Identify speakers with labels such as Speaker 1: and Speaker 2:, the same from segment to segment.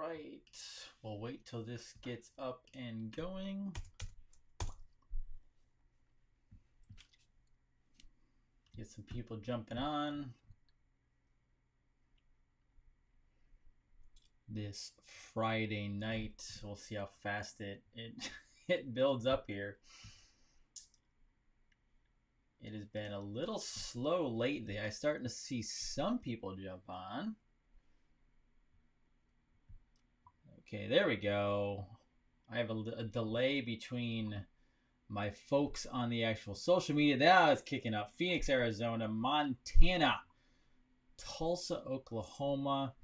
Speaker 1: right. We'll wait till this gets up and going. Get some people jumping on this Friday night. We'll see how fast it builds up here. It has been a little slow lately. I'm starting to see some people jump on. Okay, there we go. I have a delay between my folks on the actual social media. That is kicking up. Phoenix, Arizona, Montana, Tulsa, Oklahoma,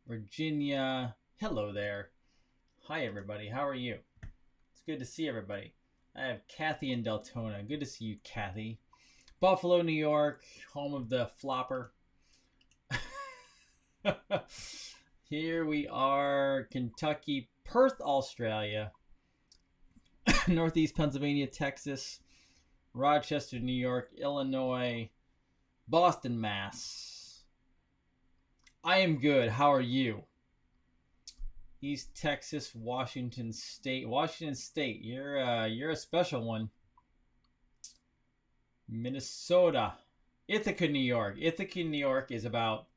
Speaker 1: Virginia. Hello there. Hi, everybody. How are you? It's good to see everybody. I have Kathy in Deltona. Good to see you, Kathy. Buffalo, New York, home of the flopper. Here we are, Kentucky, Perth, Australia, Northeast Pennsylvania, Texas, Rochester, New York, Illinois, Boston, Mass. I am good. How are you? East Texas, Washington State. Washington State, you're a special one. Minnesota, Ithaca, New York. Ithaca, New York is about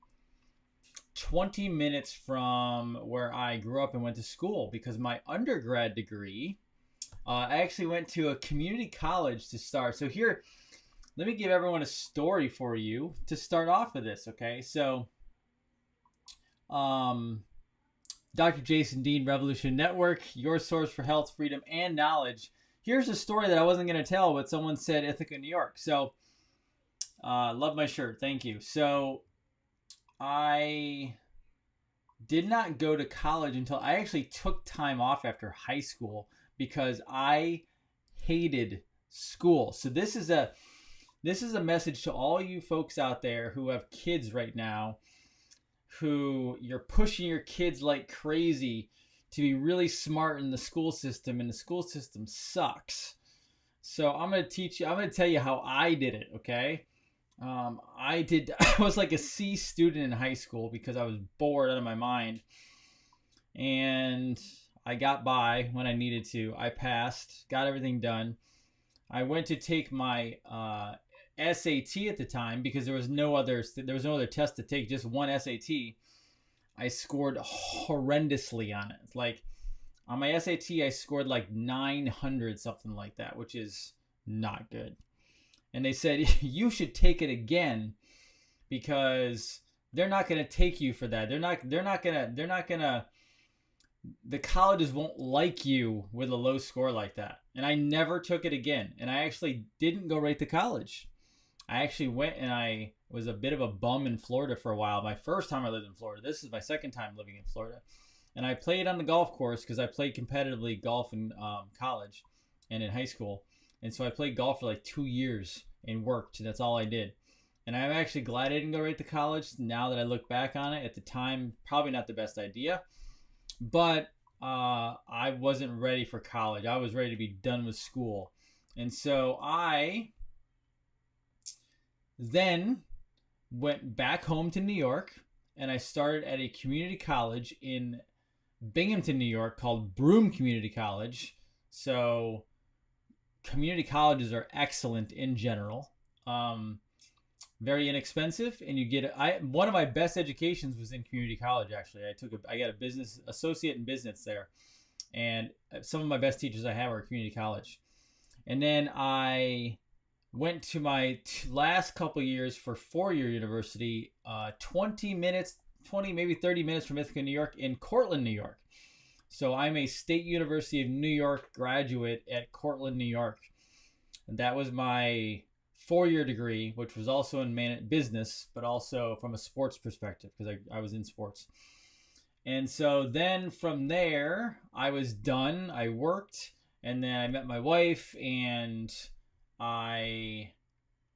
Speaker 1: 20 minutes from where I grew up and went to school because my undergrad degree, I actually went to a community college to start. So here, let me give everyone a story for you to start off with this, okay? So, Dr. Jason Dean, Revolution Network, your source for health, freedom, and knowledge. Here's a story that I wasn't going to tell, but someone said Ithaca, New York. So, love my shirt. Thank you. So, I did not go to college until I actually took time off after high school because I hated school. So this is a message to all you folks out there who have kids right now, who you're pushing your kids like crazy to be really smart in the school system, and the school system sucks. So I'm going to tell you how I did it, okay? I was like a C student in high school because I was bored out of my mind. And I got by when I needed to. I passed, got everything done. I went to take my SAT at the time because there was no other test to take, just one SAT. I scored horrendously on it. Like on my SAT, I scored like 900, something like that, which is not good. And they said, you should take it again because they're not going to take you for that. The colleges won't like you with a low score like that. And I never took it again. And I actually didn't go right to college. I actually went and I was a bit of a bum in Florida for a while. My first time I lived in Florida. This is my second time living in Florida. And I played on the golf course because I played competitively golf in college and in high school. And so I played golf for like 2 years and worked. That's all I did. And I'm actually glad I didn't go right to college. Now that I look back on it, at the time, probably not the best idea. But I wasn't ready for college. I was ready to be done with school. And so I then went back home to New York, and I started at a community college in Binghamton, New York called Broome Community College. So community colleges are excellent in general. Very inexpensive, and you get one of my best educations was in community college. Actually, I got a business associate in business there, and some of my best teachers I have are community college. And then I went to my last couple years for 4-year university, 20 maybe 30 minutes from Ithaca, New York, in Cortland, New York. So I'm a State University of New York graduate at Cortland, New York. And that was my 4-year degree, which was also in business, but also from a sports perspective because I was in sports. And so then from there, I was done. I worked, and then I met my wife, and I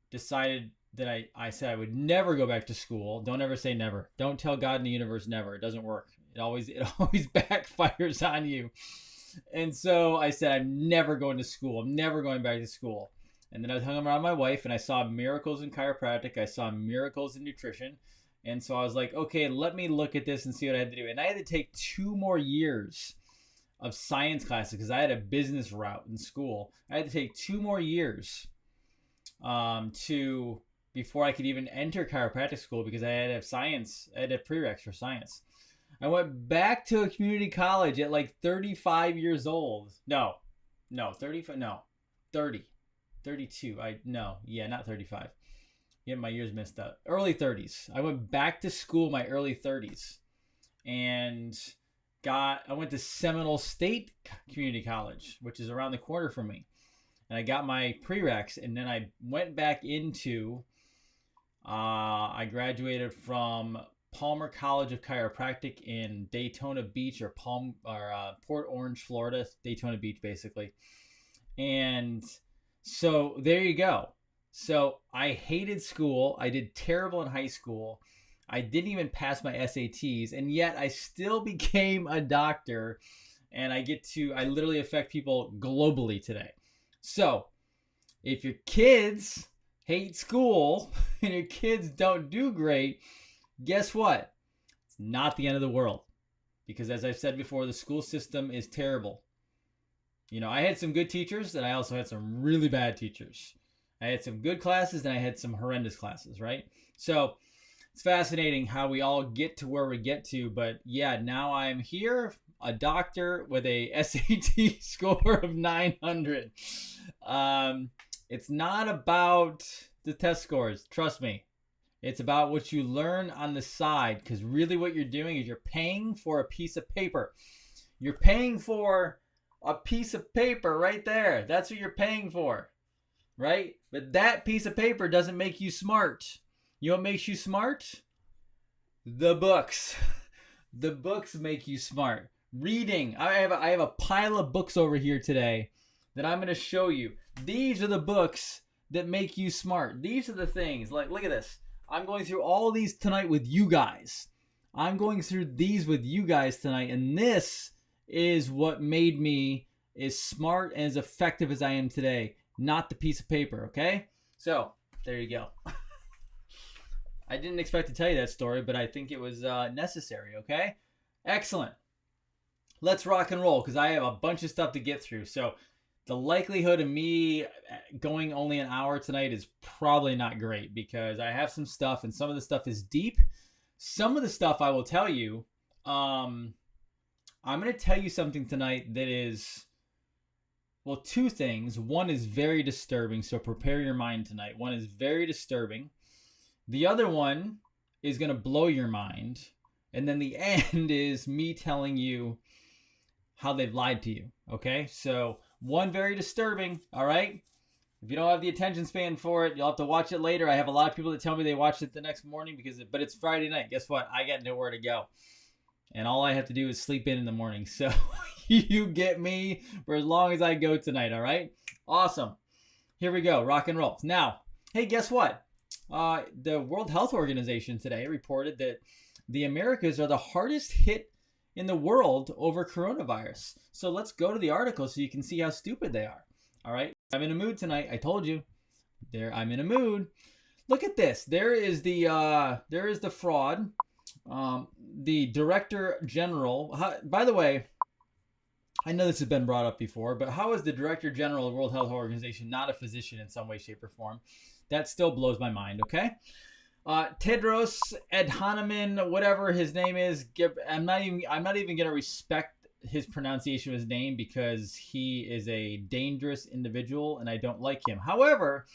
Speaker 1: decided that I said I would never go back to school. Don't ever say never. Don't tell God and the universe never. It doesn't work. It always backfires on you. And so I said, I'm never going to school. I'm never going back to school. And then I hung around my wife, and I saw miracles in chiropractic. I saw miracles in nutrition. And so I was like, okay, let me look at this and see what I had to do. And I had to take 2 more years of science classes because I had a business route in school. I had to take 2 more years to before I could even enter chiropractic school because I had to have science. I had to have prereqs for science. I went back to a community college at like 35 years old. No, 35. No, 30, 32. Not 35. Yeah, my years messed up. Early 30s. I went back to school my early 30s, and I went to Seminole State Community College, which is around the corner from me, and I got my prereqs, and then I went back into. I graduated from Palmer College of Chiropractic in Daytona Beach or Port Orange, Florida. Daytona Beach, basically. And so there you go. So I hated school. I did terrible in high school. I didn't even pass my SATs, and yet I still became a doctor, and I literally affect people globally today. So if your kids hate school and your kids don't do great, guess what? It's not the end of the world, because as I've said before, the school system is terrible. I had some good teachers, and I also had some really bad teachers. I had some good classes, and I had some horrendous classes, right? So it's fascinating how we all get to where we get to. But yeah, now I'm here, a doctor with a SAT score of 900. It's not about the test scores. Trust me. It's about what you learn on the side, because really what you're doing is you're paying for a piece of paper. You're paying for a piece of paper right there. That's what you're paying for. Right? But that piece of paper doesn't make you smart. You know what makes you smart? The books. The books make you smart. Reading. I have a pile of books over here today that I'm going to show you. These are the books that make you smart. These are the things. Like, look at this. I'm going through all these tonight with you guys. I'm going through these with you guys tonight, and this is what made me as smart and as effective as I am today. Not the piece of paper, okay? So, there you go. I didn't expect to tell you that story, but I think it was necessary, okay? Excellent. Let's rock and roll, because I have a bunch of stuff to get through. So, the likelihood of me going only an hour tonight is probably not great, because I have some stuff, and some of the stuff is deep. Some of the stuff I will tell you, I'm going to tell you something tonight that is... Well, two things. One is very disturbing, so prepare your mind tonight. One is very disturbing. The other one is going to blow your mind. And then the end is me telling you how they've lied to you. Okay? So, one very disturbing, all right? If you don't have the attention span for it, you'll have to watch it later. I have a lot of people that tell me they watched it the next morning, but it's Friday night. Guess what? I got nowhere to go. And all I have to do is sleep in the morning. So you get me for as long as I go tonight, all right? Awesome. Here we go. Rock and roll. Now, hey, guess what? The World Health Organization today reported that the Americas are the hardest hit in the world over coronavirus. So let's go to the article so you can see how stupid they are. All right? I'm in a mood tonight. I told you. I'm in a mood. Look at this. There is the fraud. The Director General, by the way, I know this has been brought up before, but how is the Director General of the World Health Organization not a physician in some way, shape, or form? That still blows my mind, okay? Tedros Adhanom, whatever his name is, I'm not even going to respect his pronunciation of his name, because he is a dangerous individual and I don't like him. However,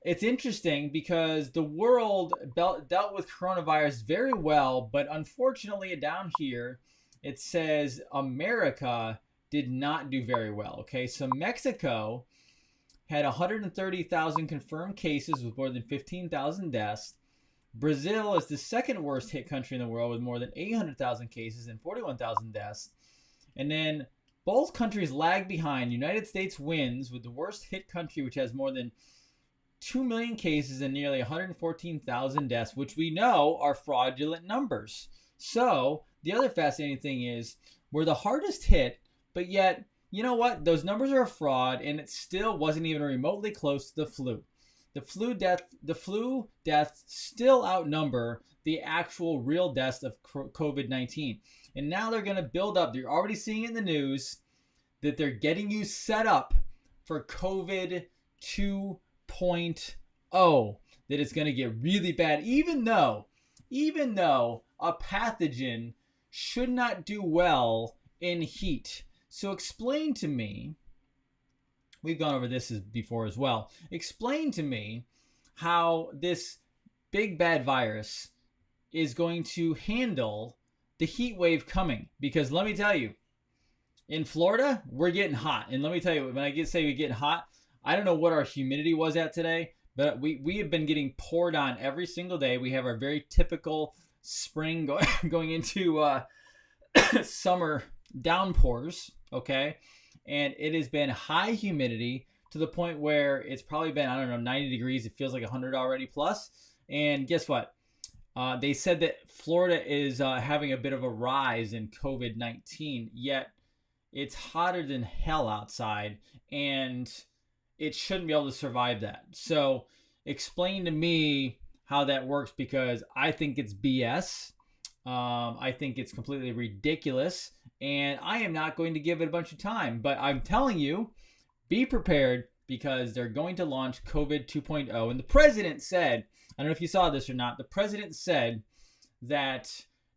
Speaker 1: it's interesting because the world dealt with coronavirus very well, but unfortunately down here it says America did not do very well. Okay, so Mexico had 130,000 confirmed cases with more than 15,000 deaths. Brazil is the second worst hit country in the world with more than 800,000 cases and 41,000 deaths. And then both countries lag behind. United States wins with the worst hit country, which has more than 2 million cases and nearly 114,000 deaths, which we know are fraudulent numbers. So the other fascinating thing is we're the hardest hit, but yet, you know what? Those numbers are a fraud, and it still wasn't even remotely close to the flu. The flu deaths still outnumber the actual real deaths of COVID-19. And now they're going to build up. You're already seeing it in the news that they're getting you set up for COVID 2.0, that it's going to get really bad, even though a pathogen should not do well in heat. So explain to me, we've gone over this before as well, explain to me how this big bad virus is going to handle the heat wave coming. Because let me tell you, in Florida, we're getting hot. And let me tell you, when I say we're getting hot, I don't know what our humidity was at today, but we have been getting poured on every single day. We have our very typical spring going into summer downpours, okay? And it has been high humidity to the point where it's probably been, I don't know, 90 degrees. It feels like 100 already plus. And guess what? They said that Florida is having a bit of a rise in COVID-19, yet it's hotter than hell outside, and it shouldn't be able to survive that. So explain to me how that works, because I think it's BS. I think it's completely ridiculous, and I am not going to give it a bunch of time. But I'm telling you, be prepared, because they're going to launch COVID 2.0. And the president said, I don't know if you saw this or not, the president said that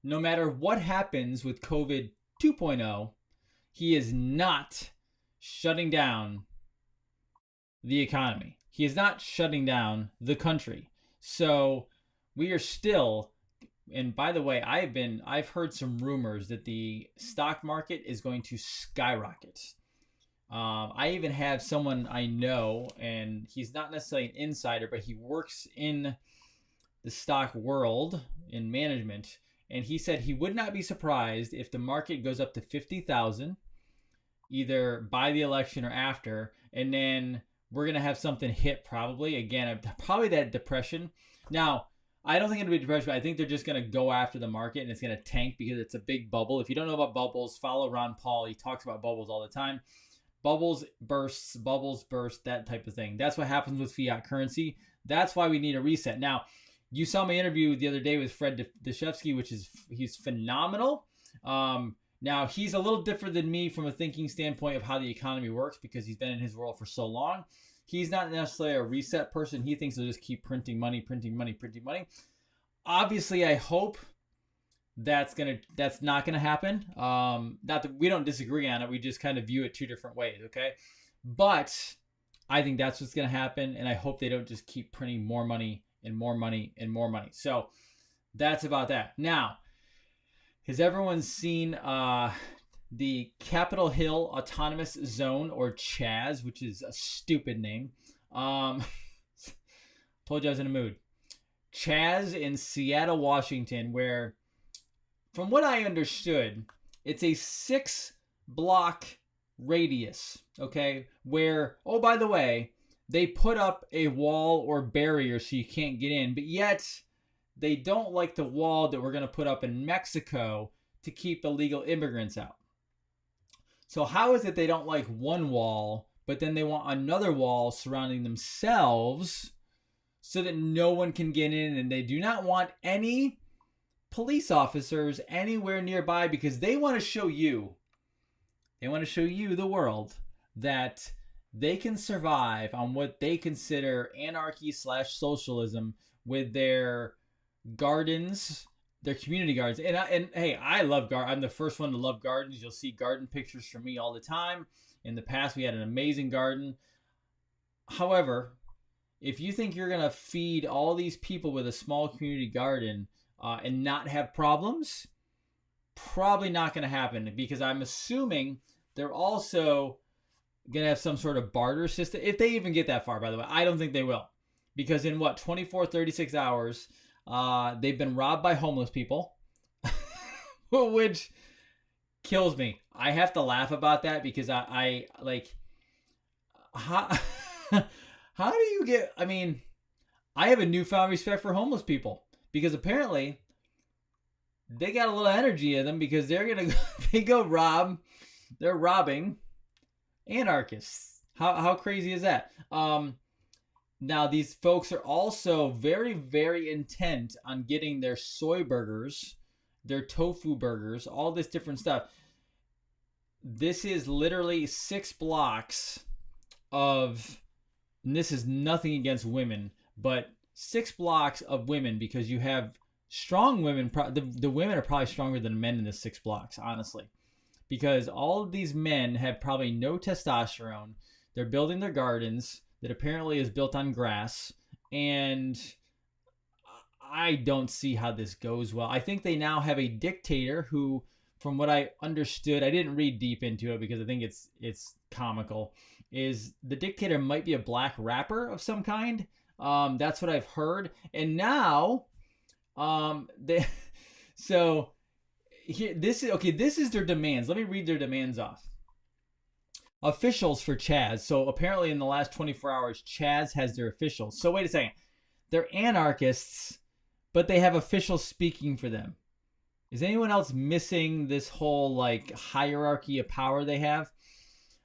Speaker 1: no matter what happens with COVID 2.0, he is not shutting down the economy. He is not shutting down the country. So we are still, and by the way, I've heard some rumors that the stock market is going to skyrocket. I even have someone I know, and he's not necessarily an insider, but he works in the stock world in management. And he said he would not be surprised if the market goes up to 50,000, either by the election or after. And then we're going to have something hit probably. Again, probably that depression. Now, I don't think it'll be depression, but I think they're just going to go after the market, and it's going to tank because it's a big bubble. If you don't know about bubbles, follow Ron Paul. He talks about bubbles all the time. Bubbles burst, that type of thing. That's what happens with fiat currency. That's why we need a reset. Now, you saw my interview the other day with Fred Deshevsky, he's phenomenal. Now, he's a little different than me from a thinking standpoint of how the economy works, because he's been in his world for so long. He's not necessarily a reset person. He thinks they'll just keep printing money. Obviously, I hope that's not gonna happen. Not that we don't disagree on it. We just kind of view it two different ways, okay? But I think that's what's gonna happen, and I hope they don't just keep printing more money and more money and more money. So that's about that. Now, has everyone seen the Capitol Hill Autonomous Zone, or CHAZ, which is a stupid name? Told you I was in a mood. CHAZ in Seattle, Washington, where, from what I understood, it's a 6-block radius, okay? Where, oh, by the way, they put up a wall or barrier so you can't get in, but yet they don't like the wall that we're going to put up in Mexico to keep illegal immigrants out. So how is it they don't like one wall, but then they want another wall surrounding themselves so that no one can get in, and they do not want any police officers anywhere nearby, because they want to show you, the world, that they can survive on what they consider anarchy/socialism with their gardens, their community gardens. And hey, I love gardens. I'm the first one to love gardens. You'll see garden pictures from me all the time. In the past, we had an amazing garden. However, if you think you're going to feed all these people with a small community garden and not have problems, probably not going to happen, because I'm assuming they're also going to have some sort of barter system. If they even get that far, by the way, I don't think they will. Because in 36 hours, they've been robbed by homeless people, which kills me. I have to laugh about that, because I like, how do you get, I mean, I have a newfound respect for homeless people, because apparently they got a little energy in them, because they're robbing anarchists. How crazy is that? Now, these folks are also very, very intent on getting their soy burgers, their tofu burgers, all this different stuff. This is literally 6 blocks of, and this is nothing against women, but 6 blocks of women, because you have strong women. The women are probably stronger than men in the 6 blocks, honestly, because all of these men have probably no testosterone. They're building their gardens that apparently is built on grass, and I don't see how this goes well. I think they now have a dictator who, from what I understood, I didn't read deep into it because I think it's comical, is the dictator might be a black rapper of some kind. That's what I've heard. And now, they, so here, this is their demands. Let me read their demands off. Officials for Chaz. So apparently in the last 24 hours, Chaz has their officials. So wait a second. They're anarchists, but they have officials speaking for them. Is anyone else missing this whole like hierarchy of power they have?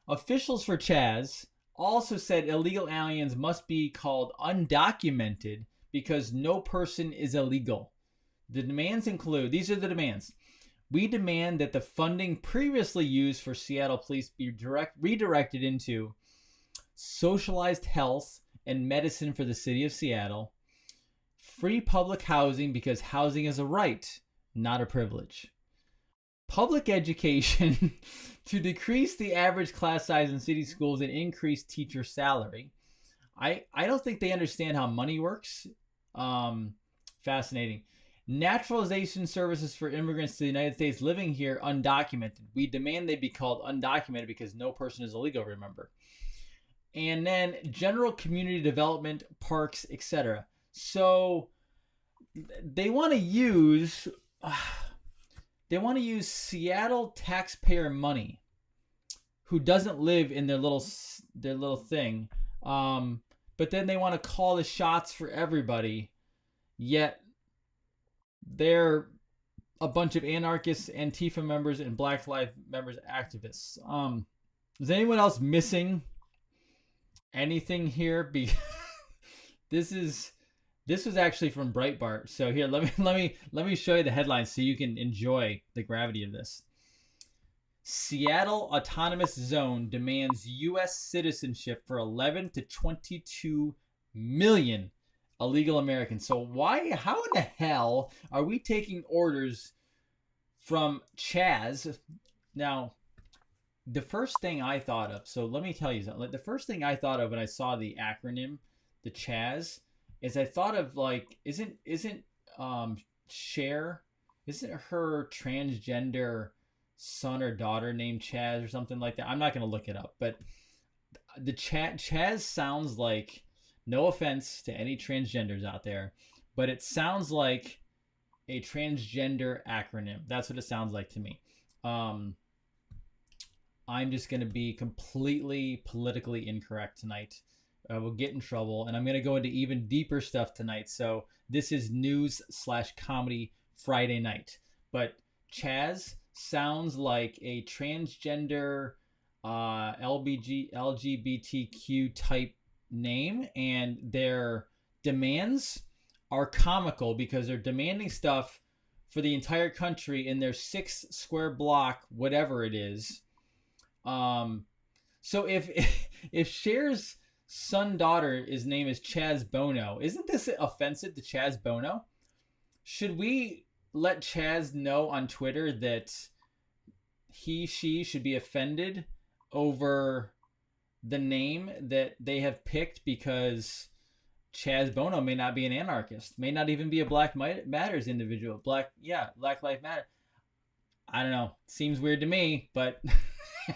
Speaker 1: Officials for Chaz also said illegal aliens must be called undocumented because no person is illegal. The demands include, these are the demands. We demand that the funding previously used for Seattle police be redirected into socialized health and medicine for the city of Seattle, free public housing because housing is a right, not a privilege, public education to decrease the average class size in city schools and increase teacher salary. I don't think they understand how money works. Fascinating. Naturalization services for immigrants to the United States living here undocumented. We demand they be called undocumented because no person is illegal, remember. And then general community development, parks, etc. So they want to use Seattle taxpayer money, who doesn't live in their little thing, but then they want to call the shots for everybody, yet they're a bunch of anarchists, Antifa members, and Black Lives Members activists. Is anyone else missing anything here? This was actually from Breitbart. So here, let me show you the headlines so you can enjoy the gravity of this. Seattle Autonomous Zone demands U.S. citizenship for 11 to 22 million illegal Americans. So how in the hell are we taking orders from Chaz? Now, the first thing I thought of, so let me tell you something. The first thing I thought of when I saw the acronym, the Chaz, is I thought of like, isn't Cher, isn't her transgender son or daughter named Chaz or something like that? I'm not going to look it up, but the Chaz sounds like, no offense to any transgenders out there, but it sounds like a transgender acronym. That's what it sounds like to me. I'm just going to be completely politically incorrect tonight. We'll get in trouble, and I'm going to go into even deeper stuff tonight. So this is news/comedy Friday night. But Chaz sounds like a transgender LGBTQ type name, and their demands are comical because they're demanding stuff for the entire country in their 6 square block, whatever it is. So if Cher's daughter's name is Chaz Bono, isn't this offensive to Chaz Bono? Should we let Chaz know on Twitter that she should be offended over the name that they have picked, because Chaz Bono may not be an anarchist, may not even be a Black Matters individual. Black Lives Matter. I don't know. Seems weird to me, but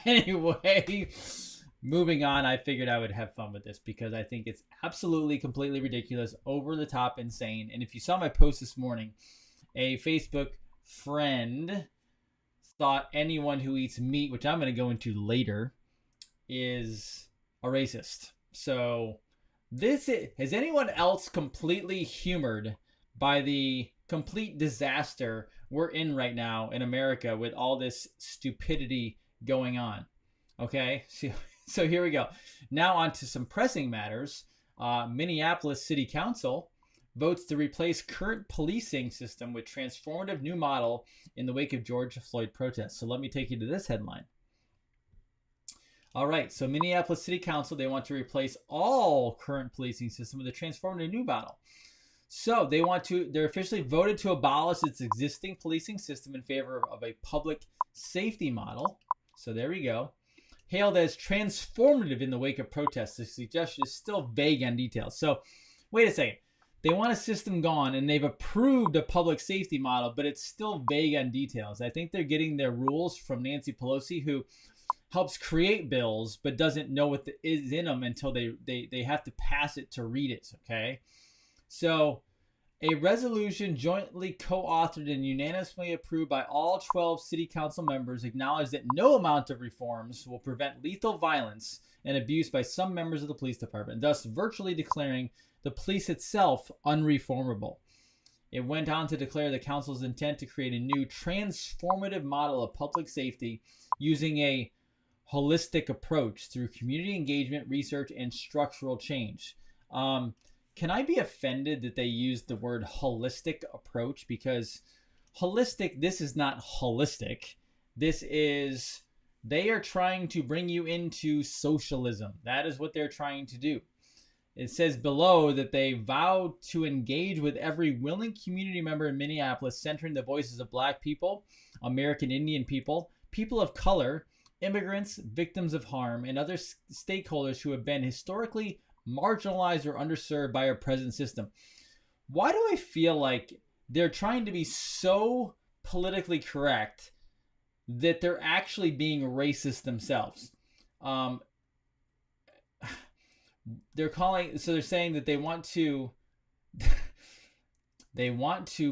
Speaker 1: anyway, moving on. I figured I would have fun with this because I think it's absolutely completely ridiculous, over the top, insane. And if you saw my post this morning, a Facebook friend thought anyone who eats meat, which I'm going to go into later, is a racist. So has anyone else completely humored by the complete disaster we're in right now in America with all this stupidity going on? Okay, so here we go. Now on to some pressing matters. Minneapolis City Council votes to replace current policing system with transformative new model in the wake of George Floyd protests. So let me take you to this headline. All right, so Minneapolis City Council, they want to replace all current policing system with a transformative new model. So they're officially voted to abolish its existing policing system in favor of a public safety model. So there we go. Hailed as transformative in the wake of protests. The suggestion is still vague on details. So wait a second. They want a system gone, and they've approved a public safety model, but it's still vague on details. I think they're getting their rules from Nancy Pelosi, who helps create bills, but doesn't know what is in them until they have to pass it to read it, okay? So a resolution jointly co-authored and unanimously approved by all 12 city council members acknowledged that no amount of reforms will prevent lethal violence and abuse by some members of the police department, thus virtually declaring the police itself unreformable. It went on to declare the council's intent to create a new transformative model of public safety using a holistic approach through community engagement, research, and structural change. Can I be offended that they used the word holistic approach? Because holistic, this is not holistic. They are trying to bring you into socialism. That is what they're trying to do. It says below that they vow to engage with every willing community member in Minneapolis, centering the voices of Black people, American Indian people, people of color, immigrants, victims of harm, and other stakeholders who have been historically marginalized or underserved by our present system. Why do I feel like they're trying to be so politically correct that they're actually being racist themselves? They're saying that they want to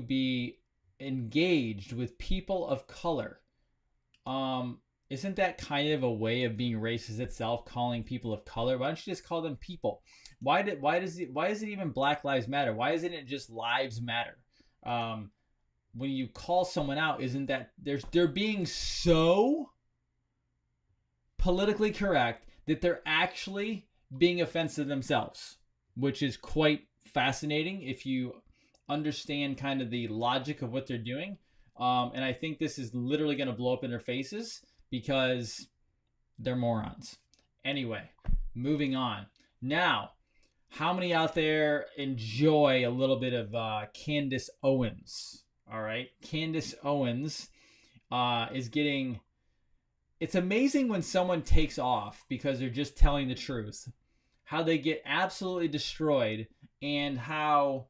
Speaker 1: be engaged with people of color. Isn't that kind of a way of being racist itself, calling people of color? Why don't you just call them people? Why is it even Black Lives Matter? Why isn't it just Lives Matter? When you call someone out, isn't that they're being so politically correct that they're actually being offensive themselves, which is quite fascinating if you understand kind of the logic of what they're doing. And I think this is literally going to blow up in their faces because they're morons. Anyway, moving on. Now, how many out there enjoy a little bit of Candace Owens? All right. Candace Owens is getting... It's amazing when someone takes off because they're just telling the truth, how they get absolutely destroyed, and how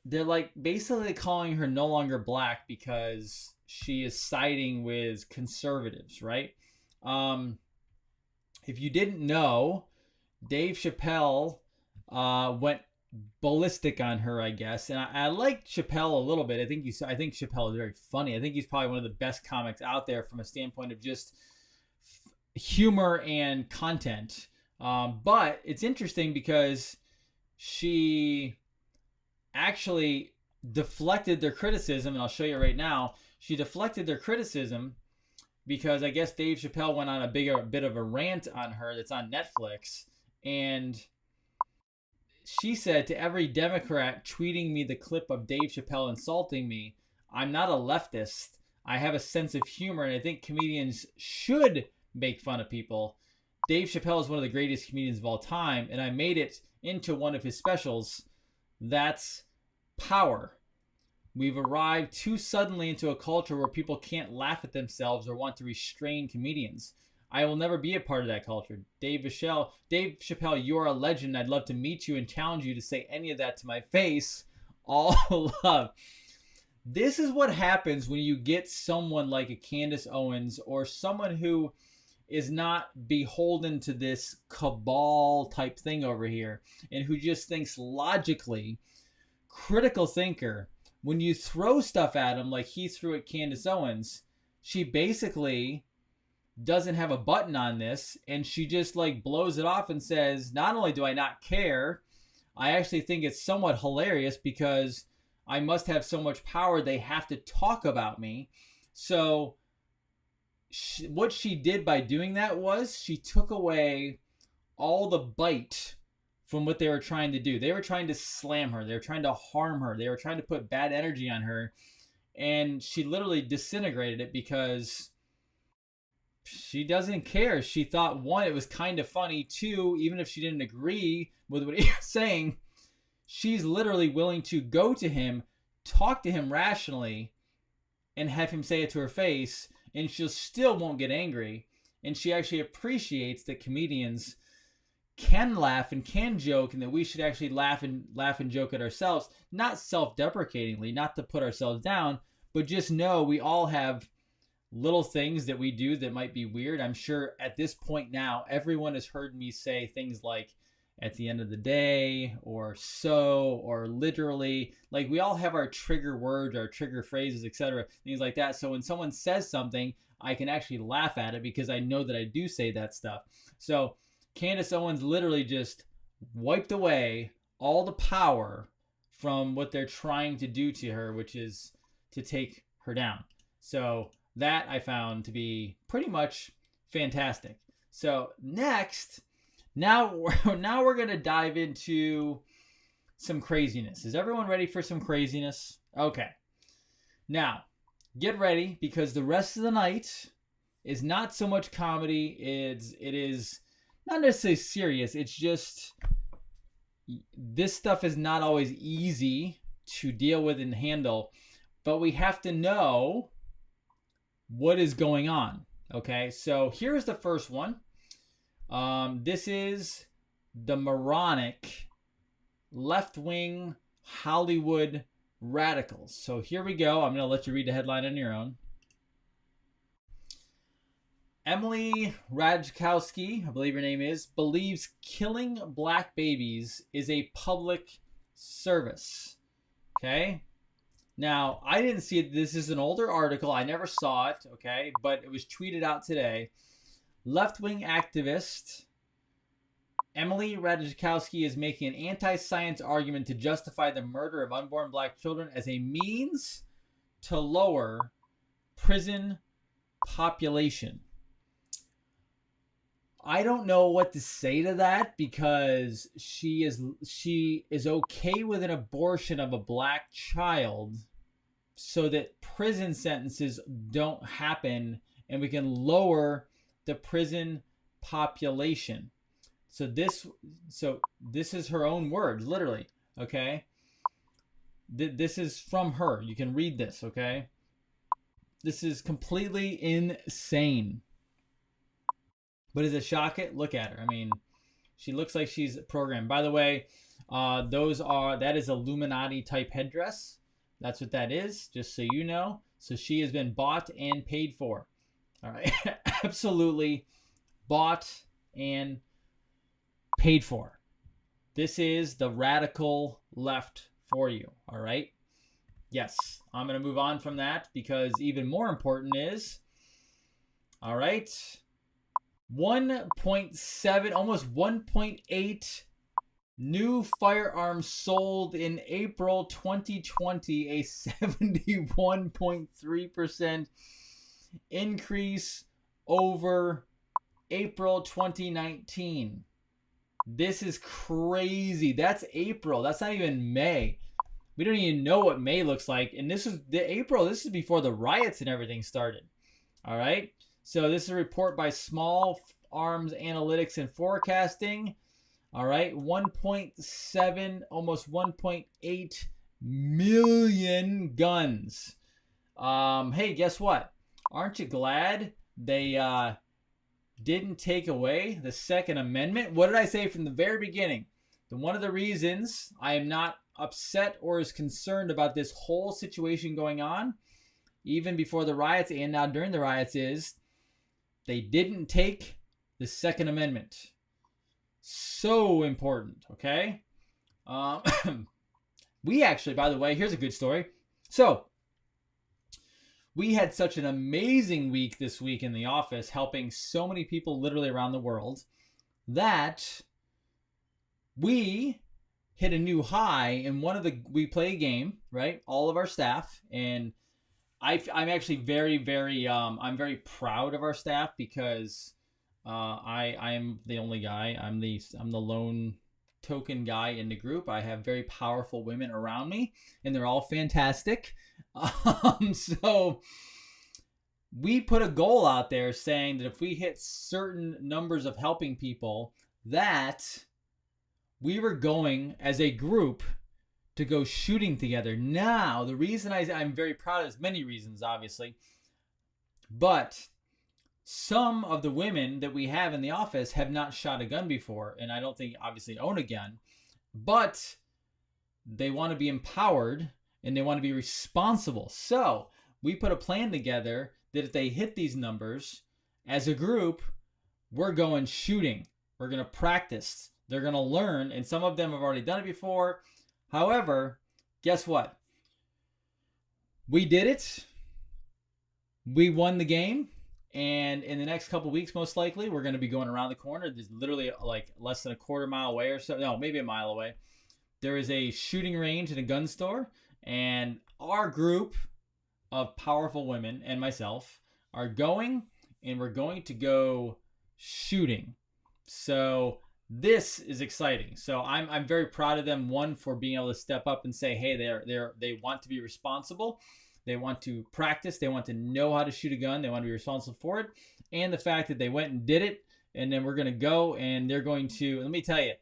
Speaker 1: they're like basically calling her no longer Black because she is siding with conservatives, right? If you didn't know, Dave Chappelle went ballistic on her, I guess. And I like Chappelle a little bit. I think Chappelle is very funny. I think he's probably one of the best comics out there from a standpoint of just humor and content. But it's interesting because she actually deflected their criticism, and I'll show you right now. She deflected their criticism because I guess Dave Chappelle went on a bit of a rant on her that's on Netflix, and she said to every Democrat tweeting me the clip of Dave Chappelle insulting me, "I'm not a leftist. I have a sense of humor, and I think comedians should make fun of people. Dave Chappelle is one of the greatest comedians of all time, and I made it into one of his specials. That's power. We've arrived too suddenly into a culture where people can't laugh at themselves or want to restrain comedians. I will never be a part of that culture. Dave Chappelle, you're a legend. I'd love to meet you and challenge you to say any of that to my face. All love." This is what happens when you get someone like a Candace Owens or someone who is not beholden to this cabal type thing over here and who just thinks logically, critical thinker. When you throw stuff at him like he threw at Candace Owens, she basically doesn't have a button on this, and she just like blows it off and says, not only do I not care, I actually think it's somewhat hilarious because I must have so much power they have to talk about me. So what she did by doing that was she took away all the bite from what they were trying to do. They were trying to slam her. They were trying to harm her. They were trying to put bad energy on her. And she literally disintegrated it because she doesn't care. She thought, one, it was kind of funny. Two, even if she didn't agree with what he was saying, she's literally willing to go to him, talk to him rationally, and have him say it to her face, and she still won't get angry. And she actually appreciates that comedians can laugh and can joke, and that we should actually laugh and joke at ourselves, not self-deprecatingly, not to put ourselves down, but just know we all have little things that we do that might be weird. I'm sure at this point now, everyone has heard me say things like at the end of the day, or so, or literally. Like, we all have our trigger words, our trigger phrases, etc., things like that. So when someone says something, I can actually laugh at it because I know that I do say that stuff. So Candace Owens literally just wiped away all the power from what they're trying to do to her, which is to take her down. So that I found to be pretty much fantastic. So next, now we're going to dive into some craziness. Is everyone ready for some craziness? Okay. Now, get ready, because the rest of the night is not so much comedy. It is not necessarily serious. It's just, this stuff is not always easy to deal with and handle, but we have to know what is going on. Okay, so here's the first one. This is the moronic left-wing Hollywood radicals. So here we go. I'm going to let you read the headline on your own. Emily Ratajkowski, I believe her name is, believes killing black babies is a public service. Okay? Now, I didn't see it. This is an older article. I never saw it, okay? But it was tweeted out today. Left-wing activist Emily Ratajkowski is making an anti-science argument to justify the murder of unborn black children as a means to lower prison population. I don't know what to say to that, because she is okay with an abortion of a black child so that prison sentences don't happen and we can lower the prison population. So this is her own words, literally, okay? This is from her. You can read this, okay? This is completely insane. But does it shock it? Look at her. I mean, she looks like she's programmed. By the way, that is Illuminati type headdress. That's what that is, just so you know. So she has been bought and paid for. All right. Absolutely bought and paid for. This is the radical left for you. All right. Yes. I'm going to move on from that, because even more important is, all right, 1.7, almost 1.8 new firearms sold in April 2020, a 71.3% increase over April 2019. This is crazy. That's April. That's not even May. We don't even know what May looks like. And this is the April. This is before the riots and everything started. All right. So this is a report by Small Arms Analytics and Forecasting. All right. 1.7, almost 1.8 million guns. Hey, guess what? Aren't you glad they didn't take away the Second Amendment? What did I say from the very beginning? One of the reasons I am not upset or as concerned about this whole situation going on, even before the riots and now during the riots, is they didn't take the Second Amendment. So important, okay? We actually, by the way, here's a good story. So, we had such an amazing week this week in the office, helping so many people literally around the world, that we hit a new high. And we play a game, right? All of our staff, and I'm actually very, very, I'm very proud of our staff, because I'm the only guy. I'm the lone token guy in the group. I have very powerful women around me, and they're all fantastic. So we put a goal out there saying that if we hit certain numbers of helping people, that we were going as a group to go shooting together. Now, the reason I'm very proud of this, many reasons, obviously, but some of the women that we have in the office have not shot a gun before, and I don't think obviously own a gun, but they want to be empowered and they want to be responsible. So we put a plan together that if they hit these numbers as a group, we're going shooting. We're going to practice. They're going to learn, and some of them have already done it before. However, guess what? We did it. We won the game. And in the next couple of weeks, most likely, we're going to be going around the corner. There's literally like less than a quarter mile away or so. No, maybe a mile away. There is a shooting range and a gun store. And our group of powerful women and myself are going, and we're going to go shooting. So this is exciting. So I'm very proud of them. One, for being able to step up and say, hey, they want to be responsible. They want to practice. They want to know how to shoot a gun. They want to be responsible for it. And the fact that they went and did it, and then we're going to go, and they're going to, let me tell you,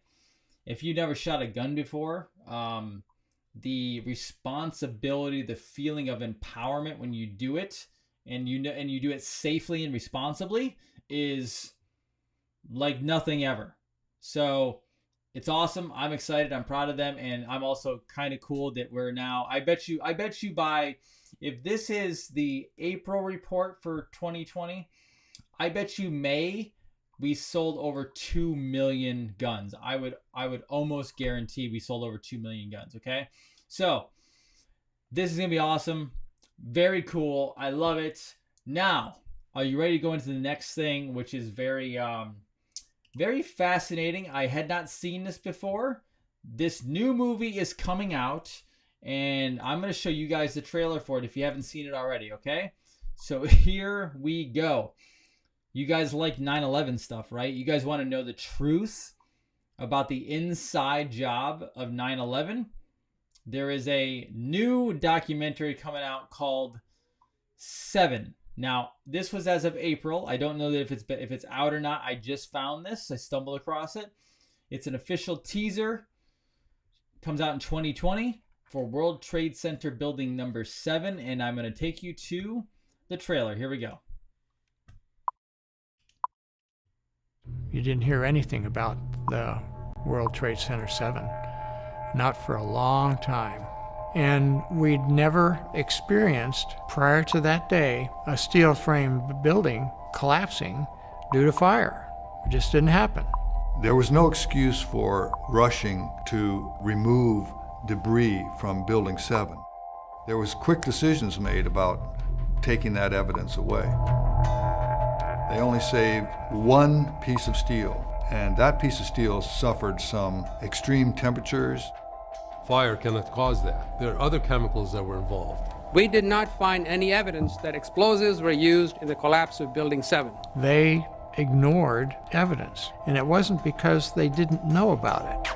Speaker 1: if you never shot a gun before, the responsibility, the feeling of empowerment when you do it, and you do it safely and responsibly, is like nothing ever. So it's awesome. I'm excited. I'm proud of them. And I'm also kind of cool that we're now, I bet you by, if this is the April report for 2020, I bet you May we sold over 2 million guns. I would almost guarantee we sold over 2 million guns. Okay. So this is going to be awesome. Very cool. I love it. Now, are you ready to go into the next thing, which is very, very fascinating. I had not seen this before. This new movie is coming out, and I'm going to show you guys the trailer for it if you haven't seen it already, okay? So here we go. You guys like 9/11 stuff, right? You guys want to know the truth about the inside job of 9/11? There is a new documentary coming out called 7. Now, this was as of April. I don't know that if it's out or not. I just found this. I stumbled across it. It's an official teaser. Comes out in 2020 for World Trade Center Building number 7, and I'm going to take you to the trailer. Here we go.
Speaker 2: You didn't hear anything about the World Trade Center 7, not for a long time. And we'd never experienced, prior to that day, a steel-framed building collapsing due to fire. It just didn't happen.
Speaker 3: There was no excuse for rushing to remove debris from Building 7. There was quick decisions made about taking that evidence away. They only saved one piece of steel, and that piece of steel suffered some extreme temperatures.
Speaker 4: Fire cannot cause that. There are other chemicals that were involved.
Speaker 5: We did not find any evidence that explosives were used in the collapse of Building 7.
Speaker 2: They ignored evidence, and it wasn't because they didn't know about it.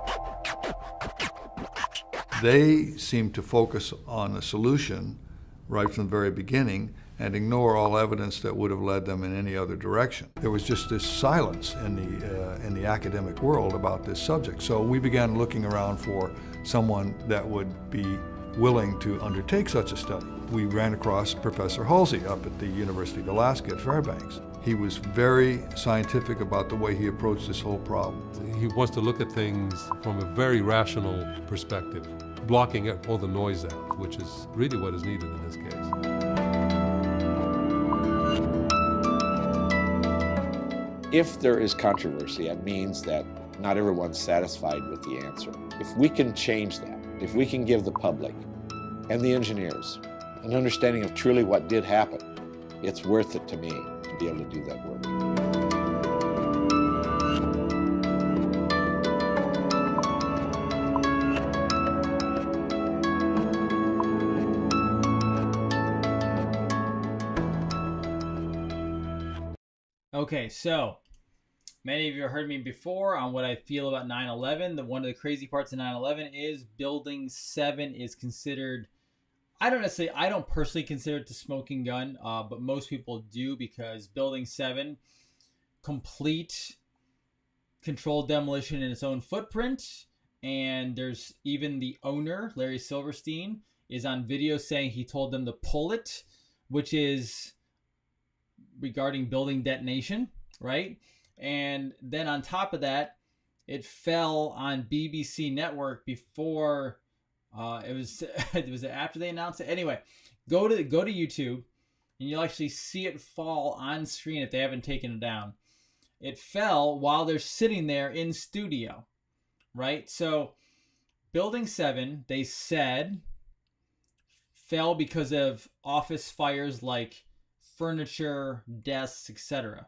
Speaker 3: They seemed to focus on a solution right from the very beginning and ignore all evidence that would have led them in any other direction. There was just this silence in the academic world about this subject. So we began looking around for someone that would be willing to undertake such a study. We ran across Professor Halsey up at the University of Alaska at Fairbanks. He was very scientific about the way he approached this whole problem.
Speaker 4: He wants to look at things from a very rational perspective, blocking all the noise out, which is really what is needed in this case.
Speaker 6: If there is controversy, it means that not everyone's satisfied with the answer. If we can change that, if we can give the public and the engineers an understanding of truly what did happen, it's worth it to me to be able to do that work.
Speaker 1: Okay, so Many of you have heard me before on what I feel about 9/11. One of the crazy parts of 9/11 is Building 7 is considered, I don't personally consider it the smoking gun, but most people do, because Building 7, complete controlled demolition in its own footprint. And there's even the owner, Larry Silverstein, is on video saying he told them to pull it, which is regarding building detonation, right? And then on top of that, it fell on BBC network before it was after they announced it. Anyway, go to YouTube and you'll actually see it fall on screen if they haven't taken it down. It fell while they're sitting there in studio, right? So Building 7, they said, fell because of office fires like furniture, desks, etc.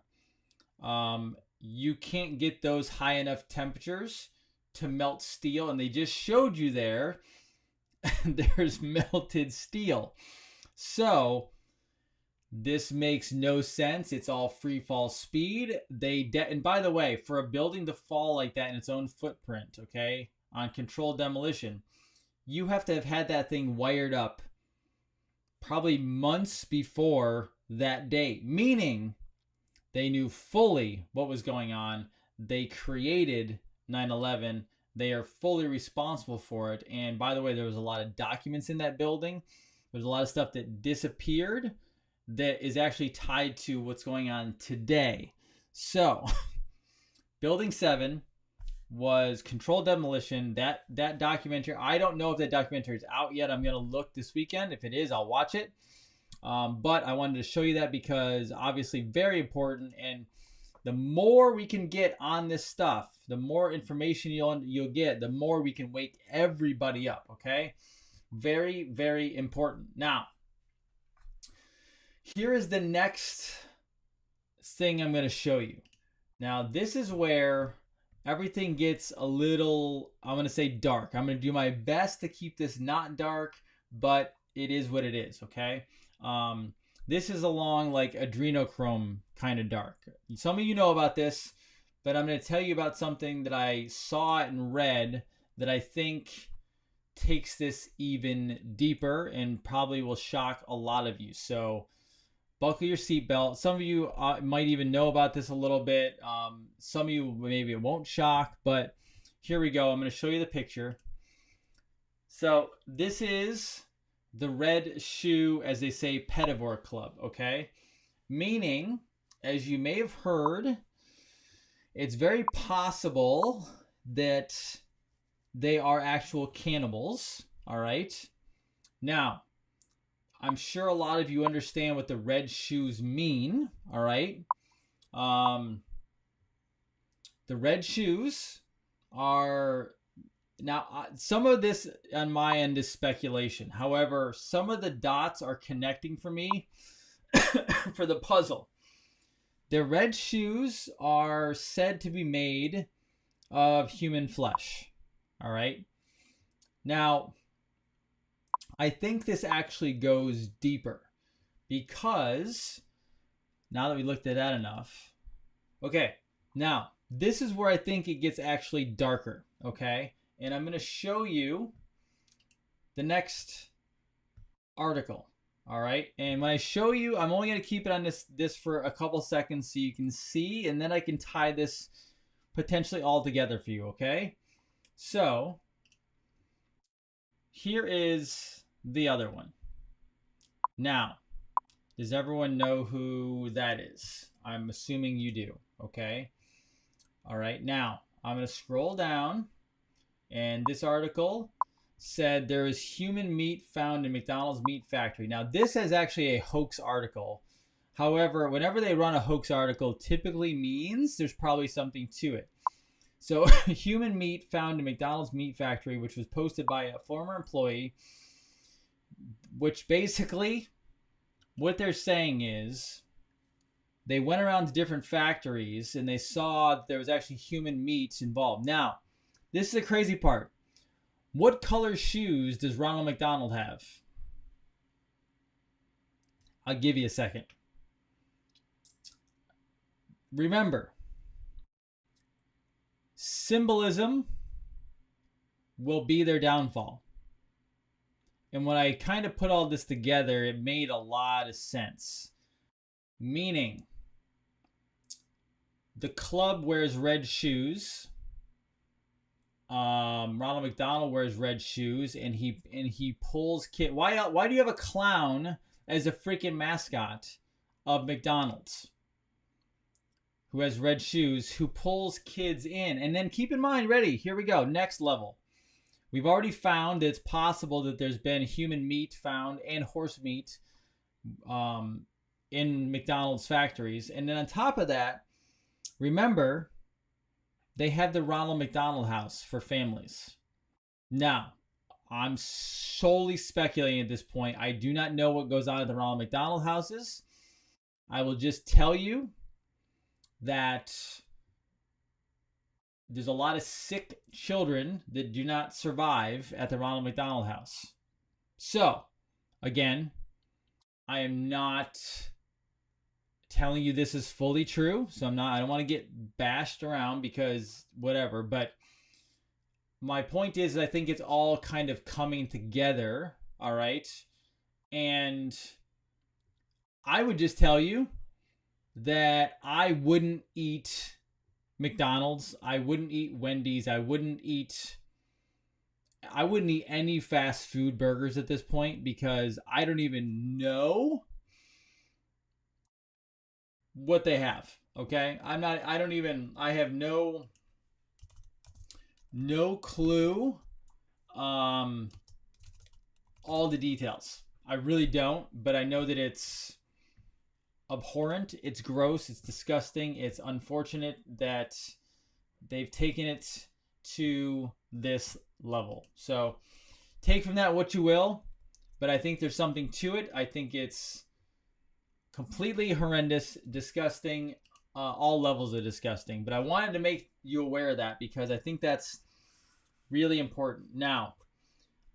Speaker 1: You can't get those high enough temperatures to melt steel, and they just showed you there there's melted steel. So this makes no sense. It's all free fall speed. And by the way, for a building to fall like that in its own footprint, okay, on controlled demolition, you have to have had that thing wired up probably months before that date, meaning they knew fully what was going on. They created 9/11. They are fully responsible for it. And by the way, there was a lot of documents in that building. There's a lot of stuff that disappeared that is actually tied to what's going on today. So Building 7 was controlled demolition. That documentary, I don't know if that documentary is out yet. I'm going to look this weekend. If it is, I'll watch it. But I wanted to show you that because obviously very important. And the more we can get on this stuff, the more information you'll get, the more we can wake everybody up, okay? Very, very important. Now, here is the next thing I'm going to show you. Now, this is where everything gets a little, I'm going to say dark. I'm going to do my best to keep this not dark, but it is what it is, okay? This is along like adrenochrome kind of dark. Some of you know about this, but I'm going to tell you about something that I saw and read that I think takes this even deeper and probably will shock a lot of you. So buckle your seatbelt. Some of you might even know about this a little bit. Some of you maybe it won't shock, but here we go. I'm going to show you the picture. So this is the Red Shoe, as they say, Pedivore Club, okay? Meaning, as you may have heard, it's very possible that they are actual cannibals, all right? Now, I'm sure a lot of you understand what the red shoes mean, all right? The red shoes are... Now, some of this on my end is speculation. However, some of the dots are connecting for me for the puzzle. The red shoes are said to be made of human flesh, all right? Now, I think this actually goes deeper because now that we looked at that enough, okay, now this is where I think it gets actually darker, okay? And I'm going to show you the next article, all right? And when I show you, I'm only going to keep it on this for a couple seconds so you can see, and then I can tie this potentially all together for you, okay? So here is the other one. Now, does everyone know who that is? I'm assuming you do, okay? All right, now I'm going to scroll down, and this article said there is human meat found in McDonald's meat factory. Now, this is actually a hoax article. However, whenever they run a hoax article, typically means there's probably something to it. So, human meat found in McDonald's meat factory, which was posted by a former employee, which basically what they're saying is they went around to different factories and they saw there was actually human meats involved. Now, this is the crazy part. What color shoes does Ronald McDonald have? I'll give you a second. Remember, symbolism will be their downfall. And when I kind of put all this together, it made a lot of sense. Meaning, the club wears red shoes. Ronald McDonald wears red shoes, and he pulls kid. Why do you have a clown as a freaking mascot of McDonald's who has red shoes, who pulls kids in? And then keep in mind, ready, here we go, next level. We've already found it's possible that there's been human meat found and horse meat in McDonald's factories. And then on top of that, remember, they have the Ronald McDonald House for families. Now, I'm solely speculating at this point. I do not know what goes on at the Ronald McDonald Houses. I will just tell you that there's a lot of sick children that do not survive at the Ronald McDonald House. So, again, I am not telling you this is fully true. So I don't want to get bashed around because whatever. But my point is, I think it's all kind of coming together. All right. And I would just tell you that I wouldn't eat McDonald's. I wouldn't eat Wendy's. I wouldn't eat any fast food burgers at this point, because I don't even know what they have. Okay. I have no clue. All the details. I really don't, but I know that it's abhorrent, it's gross, it's disgusting, it's unfortunate that they've taken it to this level. So take from that what you will, but I think there's something to it. I think it's completely horrendous, disgusting, all levels of disgusting. But I wanted to make you aware of that because I think that's really important. Now,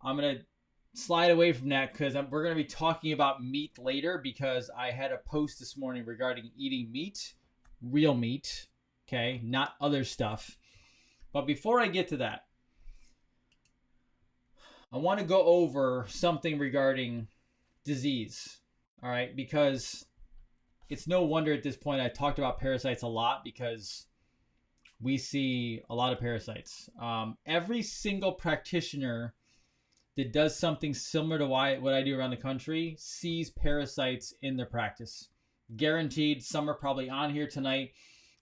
Speaker 1: I'm going to slide away from that because we're going to be talking about meat later, because I had a post this morning regarding eating meat, real meat, okay, not other stuff. But before I get to that, I want to go over something regarding disease, all right, because it's no wonder at this point I talked about parasites a lot, because we see a lot of parasites. Every single practitioner that does something similar to what I do around the country sees parasites in their practice. Guaranteed. Some are probably on here tonight.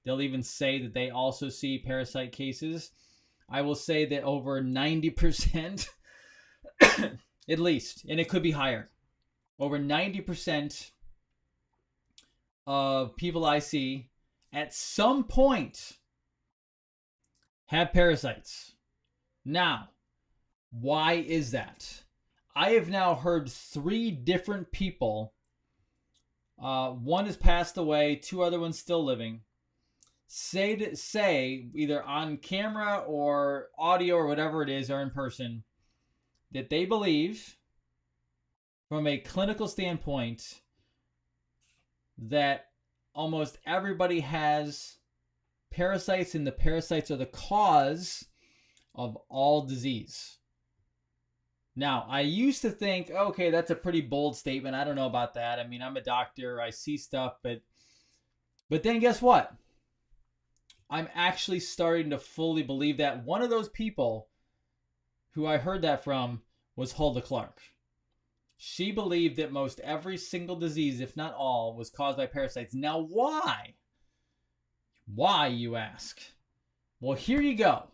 Speaker 1: They'll even say that they also see parasite cases. I will say that over 90%, at least, and it could be higher, over 90% of people I see at some point have parasites. Now, why is that? I have now heard 3 different people, one has passed away, 2 other ones still living, say either on camera or audio or whatever it is, or in person, that they believe from a clinical standpoint that almost everybody has parasites, and the parasites are the cause of all disease. Now, I used to think, okay, that's a pretty bold statement. I don't know about that. I mean, I'm a doctor. I see stuff, but then guess what? I'm actually starting to fully believe that. One of those people who I heard that from was Hulda Clark. She believed that most every single disease, if not all, was caused by parasites. Now, why? Why, you ask? Well, here you go.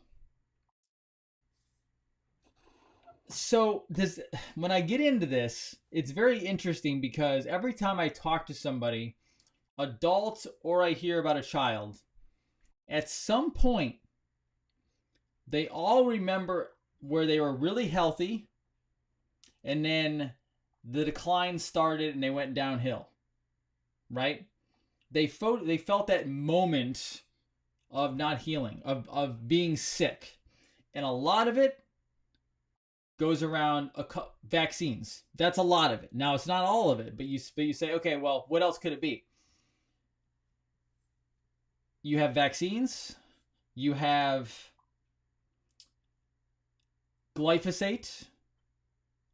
Speaker 1: So when I get into this, it's very interesting, because every time I talk to somebody, adult or I hear about a child, at some point, they all remember where they were really healthy, and then the decline started and they went downhill, right? They felt that moment of not healing, of being sick. And a lot of it goes around vaccines. That's a lot of it. Now, it's not all of it, but you say, okay, well, what else could it be? You have vaccines, You have glyphosate,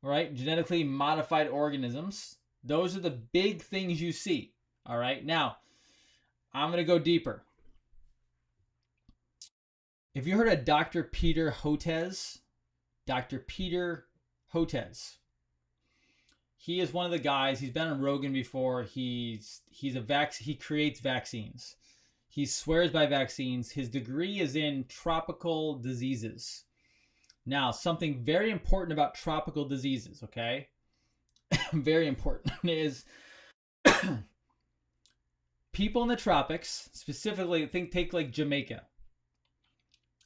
Speaker 1: right? Genetically modified organisms. Those are the big things you see. All right. Now, I'm going to go deeper. If you heard of Dr. Peter Hotez, Dr. Peter Hotez, he is one of the guys. He's been on Rogan before. He creates vaccines. He swears by vaccines. His degree is in tropical diseases. Now, something very important about tropical diseases, okay? Very important is people in the tropics, specifically, take like Jamaica.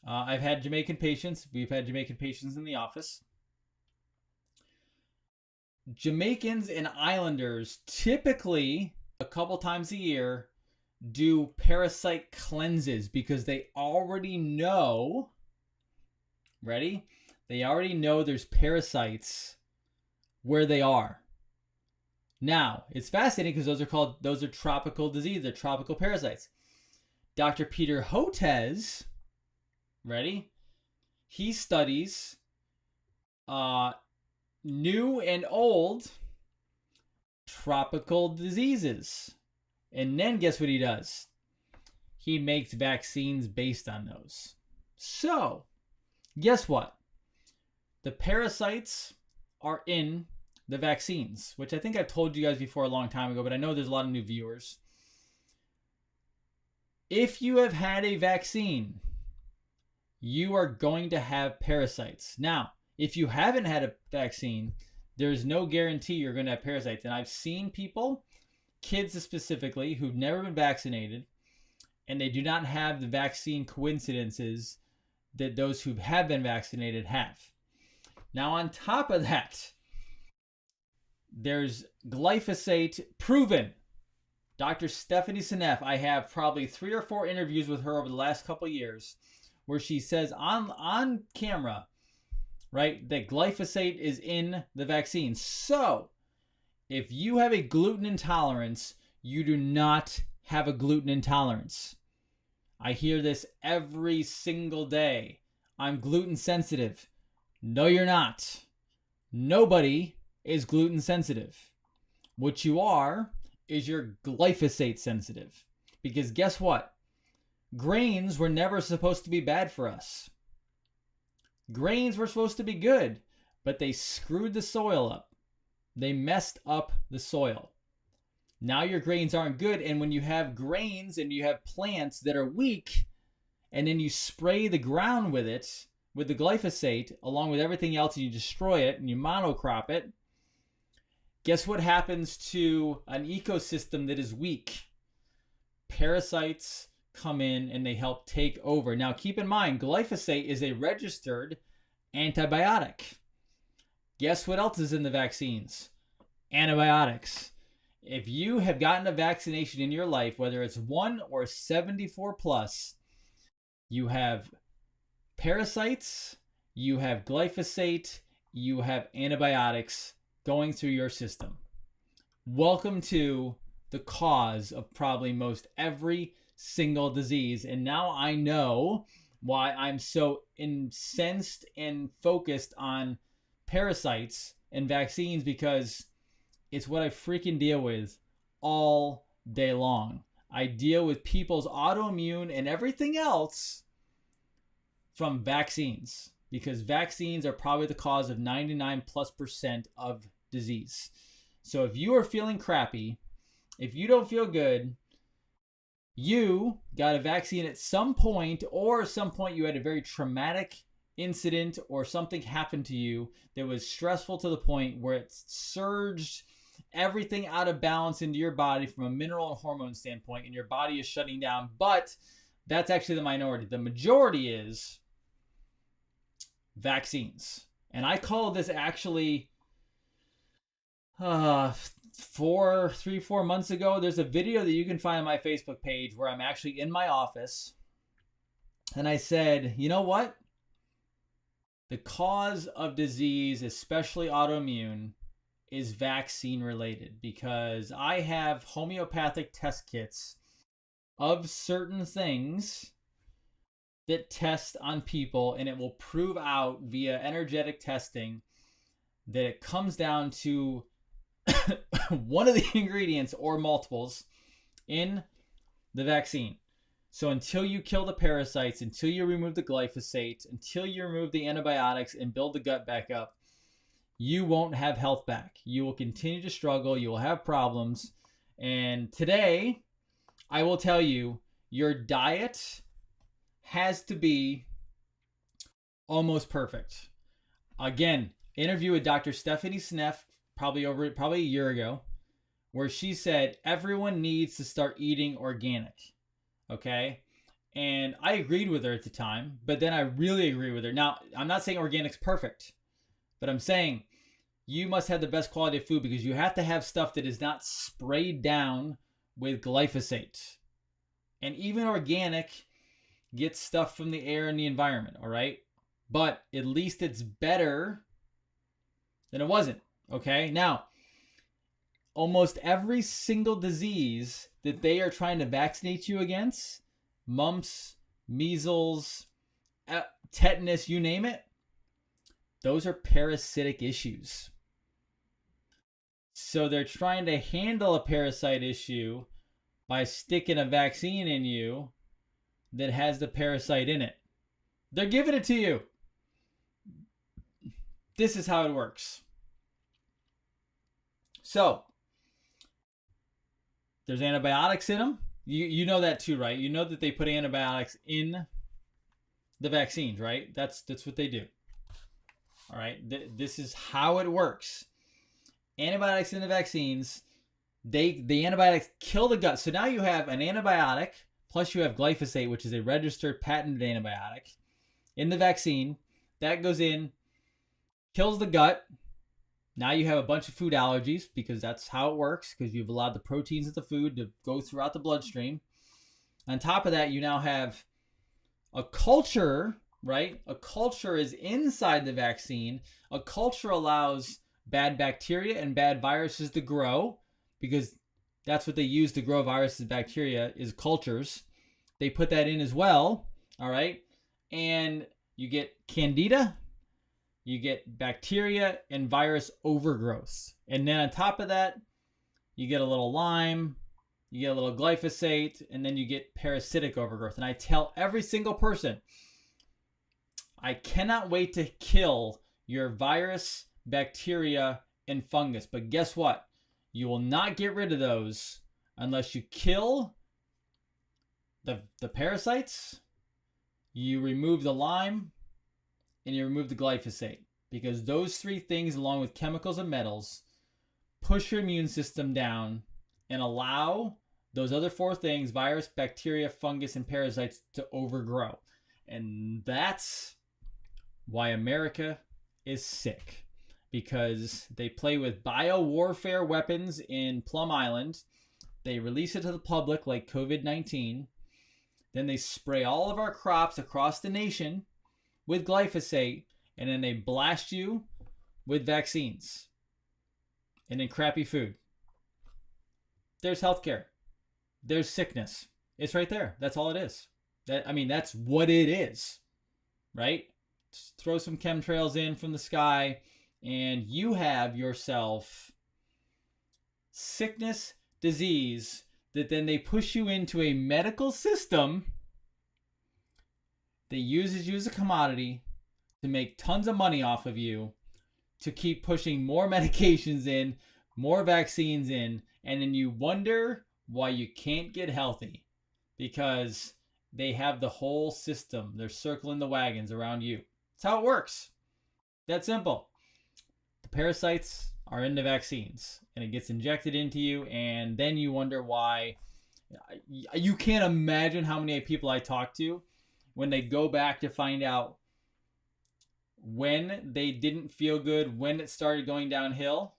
Speaker 1: I've had Jamaican patients. We've had Jamaican patients in the office. Jamaicans and islanders typically a couple times a year do parasite cleanses because they already know, ready? They already know there's parasites where they are. Now, it's fascinating because those are tropical diseases, they're tropical parasites. Dr. Peter Hotez, ready? He studies new and old tropical diseases. And then guess what he does? He makes vaccines based on those. So, guess what? The parasites are in the vaccines, which I think I've told you guys before a long time ago, but I know there's a lot of new viewers. If you have had a vaccine, you are going to have parasites. Now, if you haven't had a vaccine, there's no guarantee you're going to have parasites. And I've seen people, kids specifically, who've never been vaccinated, and they do not have the vaccine coincidences that those who have been vaccinated have. Now, on top of that, there's glyphosate proven. Dr. Stephanie Seneff, I have probably 3 or 4 interviews with her over the last couple of years where she says on camera, right, that glyphosate is in the vaccine. So, if you have a gluten intolerance, you do not have a gluten intolerance. I hear this every single day. I'm gluten sensitive. No, you're not. Nobody is gluten sensitive. What you are is you're glyphosate sensitive. Because guess what? Grains were never supposed to be bad for us. Grains were supposed to be good, but they screwed the soil up. They messed up the soil. Now your grains aren't good, and when you have grains and you have plants that are weak, and then you spray the ground with it, with the glyphosate, along with everything else, and you destroy it, and you monocrop it, guess what happens to an ecosystem that is weak? Parasites come in and they help take over. Now keep in mind, glyphosate is a registered antibiotic. Guess what else is in the vaccines? Antibiotics. If you have gotten a vaccination in your life, whether it's 1 or 74 plus, you have parasites, you have glyphosate, you have antibiotics going through your system. Welcome to the cause of probably most every single disease. And now I know why I'm so incensed and focused on parasites and vaccines, because it's what I freaking deal with all day long. I deal with people's autoimmune and everything else from vaccines, because vaccines are probably the cause of 99+% of disease. So if you are feeling crappy, if you don't feel good, you got a vaccine at some point, or some point you had a very traumatic incident or something happened to you that was stressful to the point where it surged everything out of balance into your body from a mineral and hormone standpoint, and your body is shutting down. But that's actually the minority. The majority is vaccines. And I call this actually 4 months ago. There's a video that you can find on my Facebook page where I'm actually in my office, and I said, you know what? The cause of disease, especially autoimmune, is vaccine related, because I have homeopathic test kits of certain things that tests on people, and it will prove out via energetic testing that it comes down to one of the ingredients or multiples in the vaccine. So until you kill the parasites, until you remove the glyphosate, until you remove the antibiotics and build the gut back up, you won't have health back. You will continue to struggle. You will have problems. And today, I will tell you, your diet has to be almost perfect. Again, interview with Dr. Stephanie Sneff probably a year ago, where she said everyone needs to start eating organic. Okay? And I agreed with her at the time, but then I really agree with her. Now, I'm not saying organic's perfect, but I'm saying you must have the best quality of food because you have to have stuff that is not sprayed down with glyphosate. And even organic gets stuff from the air and the environment, all right? But at least it's better than it wasn't, okay? Now, almost every single disease that they are trying to vaccinate you against, mumps, measles, tetanus, you name it, those are parasitic issues. So they're trying to handle a parasite issue by sticking a vaccine in you that has the parasite in it. They're giving it to you. This is how it works. So, there's antibiotics in them. You know that too, right? You know that they put antibiotics in the vaccines, right? That's what they do. All right? This is how it works. Antibiotics in the vaccines, the antibiotics kill the gut. So now you have an antibiotic, plus you have glyphosate, which is a registered patented antibiotic, in the vaccine. That goes in, kills the gut. Now you have a bunch of food allergies because that's how it works, because you've allowed the proteins of the food to go throughout the bloodstream. On top of that, you now have a culture, right? A culture is inside the vaccine. A culture allows bad bacteria and bad viruses to grow, because that's what they use to grow viruses and bacteria is cultures. They put that in as well, all right? And you get candida, you get bacteria and virus overgrowth. And then on top of that, you get a little Lyme, you get a little glyphosate, and then you get parasitic overgrowth. And I tell every single person, I cannot wait to kill your virus, bacteria, and fungus. But guess what? You will not get rid of those unless you kill the parasites, you remove the Lyme, and you remove the glyphosate. Because those three things, along with chemicals and metals, push your immune system down and allow those other four things, virus, bacteria, fungus, and parasites, to overgrow. And that's why America is sick. Because they play with biowarfare weapons in Plum Island. They release it to the public like COVID-19. Then they spray all of our crops across the nation with glyphosate. And then they blast you with vaccines. And then crappy food. There's healthcare. There's sickness. It's right there. That's all it is. That's what it is. Right? Just throw some chemtrails in from the sky, and you have yourself sickness, disease, that then they push you into a medical system that uses you as a commodity to make tons of money off of you, to keep pushing more medications in, more vaccines in, and then you wonder why you can't get healthy, because they have the whole system. They're circling the wagons around you. That's how it works. That simple. The parasites are in the vaccines, and it gets injected into you, and then you wonder why. You can't imagine how many people I talk to when they go back to find out when they didn't feel good, when it started going downhill.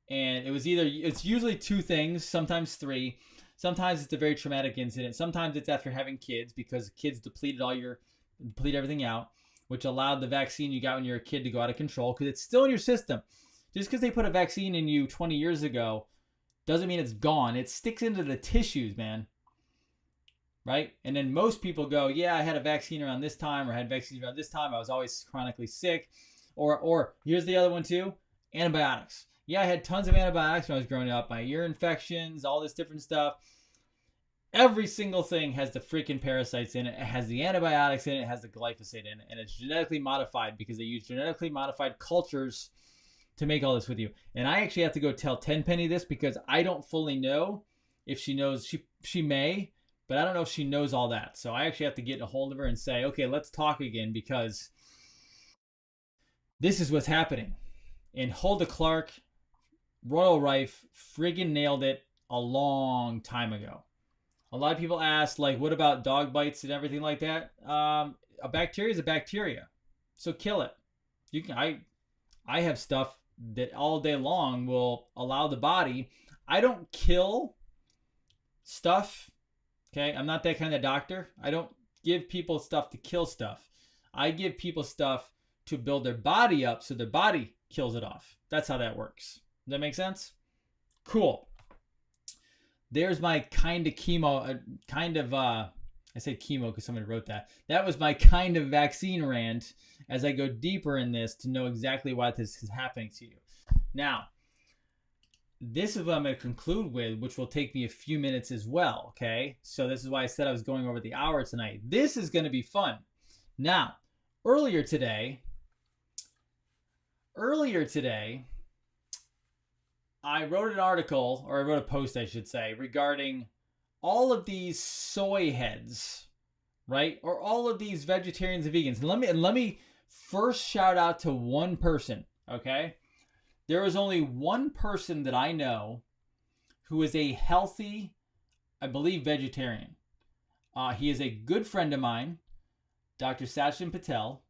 Speaker 1: And it's usually two things, sometimes three. Sometimes it's a very traumatic incident. Sometimes it's after having kids, because kids deplete everything out, which allowed the vaccine you got when you were a kid to go out of control, because it's still in your system. Just because they put a vaccine in you 20 years ago doesn't mean it's gone. It sticks into the tissues, man. right? And then most people go, yeah, I had a vaccine around this time, or I had vaccines around this time. I was always chronically sick. Or here's the other one too, antibiotics. Yeah, I had tons of antibiotics when I was growing up. My ear infections, all this different stuff. Every single thing has the freaking parasites in it. It has the antibiotics in it. It has the glyphosate in it. And it's genetically modified because they use genetically modified cultures to make all this with you. And I actually have to go tell Tenpenny this because I don't fully know if she knows. She may, but I don't know if she knows all that. So I actually have to get a hold of her and say, okay, let's talk again because this is what's happening. And Hulda Clark, Royal Rife, friggin' nailed it a long time ago. A lot of people ask, like, what about dog bites and everything like that? A bacteria is a bacteria, so kill it. You can. I have stuff that all day long will allow the body. I don't kill stuff. Okay, I'm not that kind of doctor. I don't give people stuff to kill stuff. I give people stuff to build their body up so their body kills it off. That's how that works. Does that make sense? Cool. There's my kind of chemo, I said chemo because somebody wrote that. That was my kind of vaccine rant as I go deeper in this to know exactly why this is happening to you. Now, this is what I'm going to conclude with, which will take me a few minutes as well, okay? So this is why I said I was going over the hour tonight. This is going to be fun. Now, earlier today, I wrote an article, or I wrote a post, I should say, regarding all of these soy heads, right? Or all of these vegetarians and vegans. And let me first shout out to one person, okay? There is only one person that I know who is a healthy, I believe, vegetarian. He is a good friend of mine, Dr. Sachin Patel.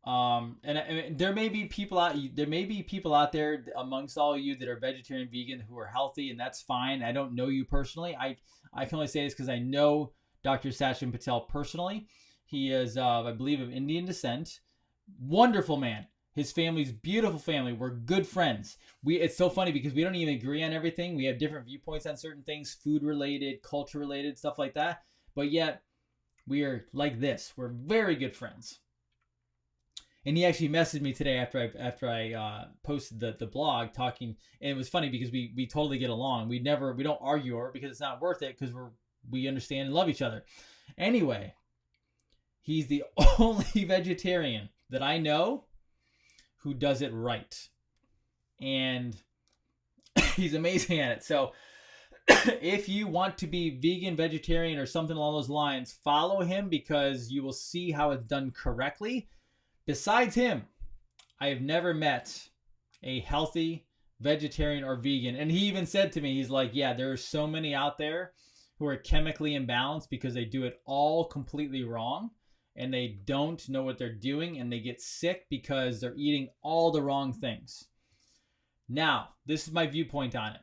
Speaker 1: And there may be people out there amongst all of you that are vegetarian, vegan, who are healthy, and that's fine. I don't know you personally. I can only say this because I know Dr. Sachin Patel personally. He is, I believe, of Indian descent. Wonderful man. His family's beautiful family. We're good friends. It's so funny because we don't even agree on everything. We have different viewpoints on certain things, food related, culture related, stuff like that. But yet we are like this. We're very good friends. And he actually messaged me today after I posted the blog talking, and it was funny because we totally get along. We don't argue over it because it's not worth it because we understand and love each other. Anyway, he's the only vegetarian that I know who does it right, and he's amazing at it. So if you want to be vegan, vegetarian, or something along those lines, follow him because you will see how it's done correctly. Besides him, I have never met a healthy vegetarian or vegan. And he even said to me, he's like, yeah, there are so many out there who are chemically imbalanced because they do it all completely wrong and they don't know what they're doing and they get sick because they're eating all the wrong things. Now, this is my viewpoint on it.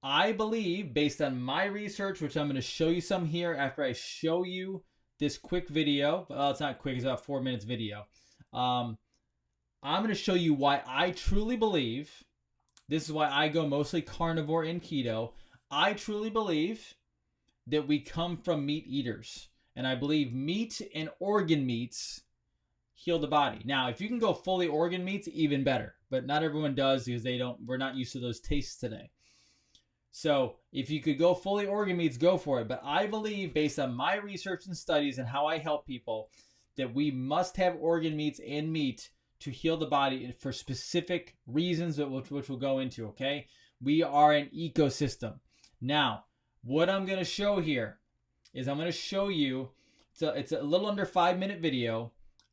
Speaker 1: I believe, based on my research, which I'm going to show you some here after I show you this quick video. Well, it's not quick, it's about 4 minutes video. I'm going to show you why I truly believe, this is why I go mostly carnivore and keto. I truly believe that we come from meat eaters. And I believe meat and organ meats heal the body. Now, if you can go fully organ meats, even better. But not everyone does because we're not used to those tastes today. So if you could go fully organ meats, go for it. But I believe, based on my research and studies and how I help people, that we must have organ meats and meat to heal the body for specific reasons, which we'll go into, okay? We are an ecosystem. Now, what I'm going to show here is I'm going to show you, it's a little under 5-minute video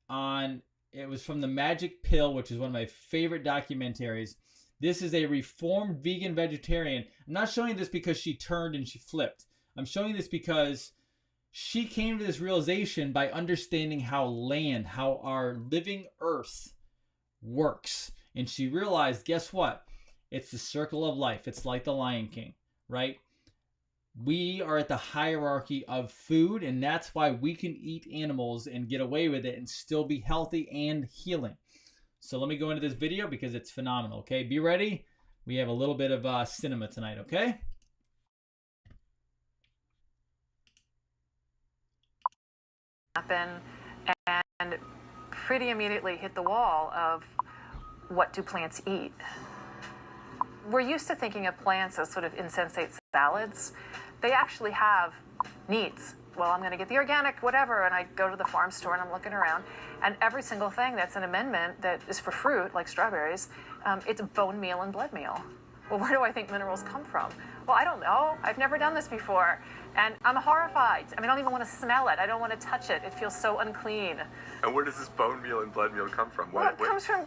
Speaker 1: on, it was from The Magic Pill, which is one of my favorite documentaries. This is a reformed vegan vegetarian. I'm not showing this because she turned and she flipped. I'm showing this because she came to this realization by understanding how our living earth works. And she realized, guess what? It's the circle of life. It's like the Lion King, right? We are at the hierarchy of food, and that's why we can eat animals and get away with it and still be healthy and healing. So let me go into this video because it's phenomenal, okay? Be ready. We have a little bit of cinema tonight, okay?
Speaker 7: happen and pretty immediately hit the wall of what do plants eat? We're used to thinking of plants as sort of insensate salads. They actually have needs. Well, I'm going to get the organic whatever, and I go to the farm store and I'm looking around, and every single thing that's an amendment that is for fruit, like strawberries, it's bone meal and blood meal. Well, where do I think minerals come from? Well, I don't know. I've never done this before, and I'm horrified. I mean, I don't even want to smell it. I don't want to touch it. It feels so unclean.
Speaker 8: And where does this bone meal and blood meal come from?
Speaker 7: Well, it comes from,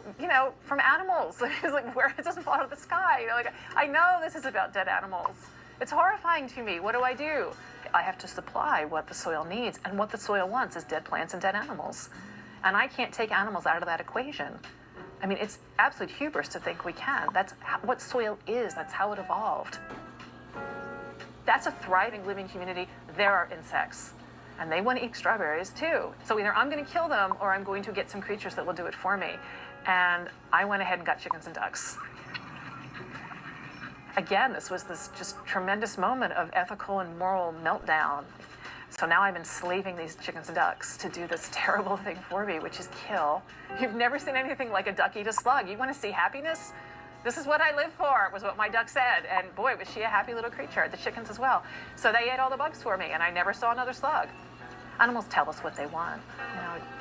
Speaker 7: from animals. It's like where it doesn't fall out of the sky. Like, I know this is about dead animals. It's horrifying to me. What do? I have to supply what the soil needs, and what the soil wants is dead plants and dead animals. And I can't take animals out of that equation. I mean, it's absolute hubris to think we can. That's what soil is. That's how it evolved. That's a thriving, living community. There are insects, and they want to eat strawberries too. So either I'm going to kill them, or I'm going to get some creatures that will do it for me. And I went ahead and got chickens and ducks. Again, this was this just tremendous moment of ethical and moral meltdown. So now I'm enslaving these chickens and ducks to do this terrible thing for me, which is kill. You've never seen anything like a duck eat a slug. You want to see happiness? This is what I live for, was what my duck said. And boy, was she a happy little creature, the chickens as well. So they ate all the bugs for me, and I never saw another slug. Animals tell us what they want.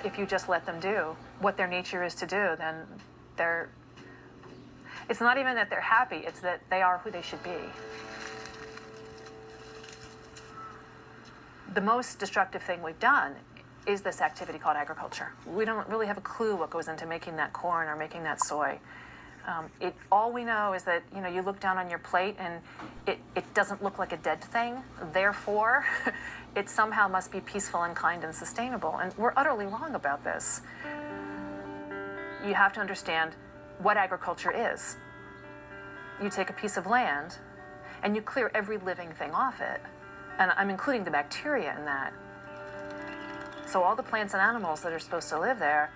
Speaker 7: If you just let them do what their nature is to do, then it's not even that they're happy, it's that they are who they should be. The most destructive thing we've done is this activity called agriculture. We don't really have a clue what goes into making that corn or making that soy. All we know is that, you look down on your plate and it doesn't look like a dead thing. Therefore, it somehow must be peaceful and kind and sustainable. And we're utterly wrong about this. You have to understand what agriculture is. You take a piece of land and you clear every living thing off it. And I'm including the bacteria in that. So all the plants and animals that are supposed to live there,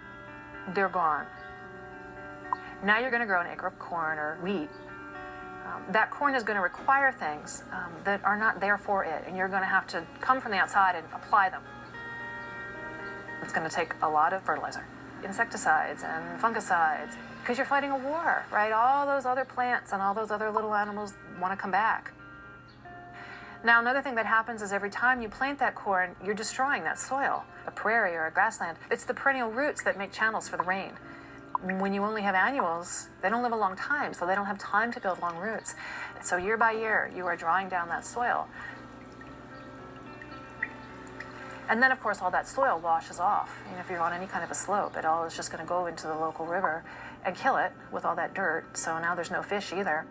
Speaker 7: they're gone. Now you're going to grow an acre of corn or wheat. That corn is going to require things that are not there for it, and you're going to have to come from the outside and apply them. It's going to take a lot of fertilizer, insecticides and fungicides, because you're fighting a war, right? All those other plants and all those other little animals want to come back. Now, another thing that happens is every time you plant that corn, you're destroying that soil, a prairie or a grassland. It's the perennial roots that make channels for the rain. When you only have annuals, they don't live a long time, so they don't have time to build long roots. So year by year, you are drawing down that soil. And then, of course, all that soil washes off. If you're on any kind of a slope, it all is just going to go into the local river and kill it with all that dirt. So now there's no fish either.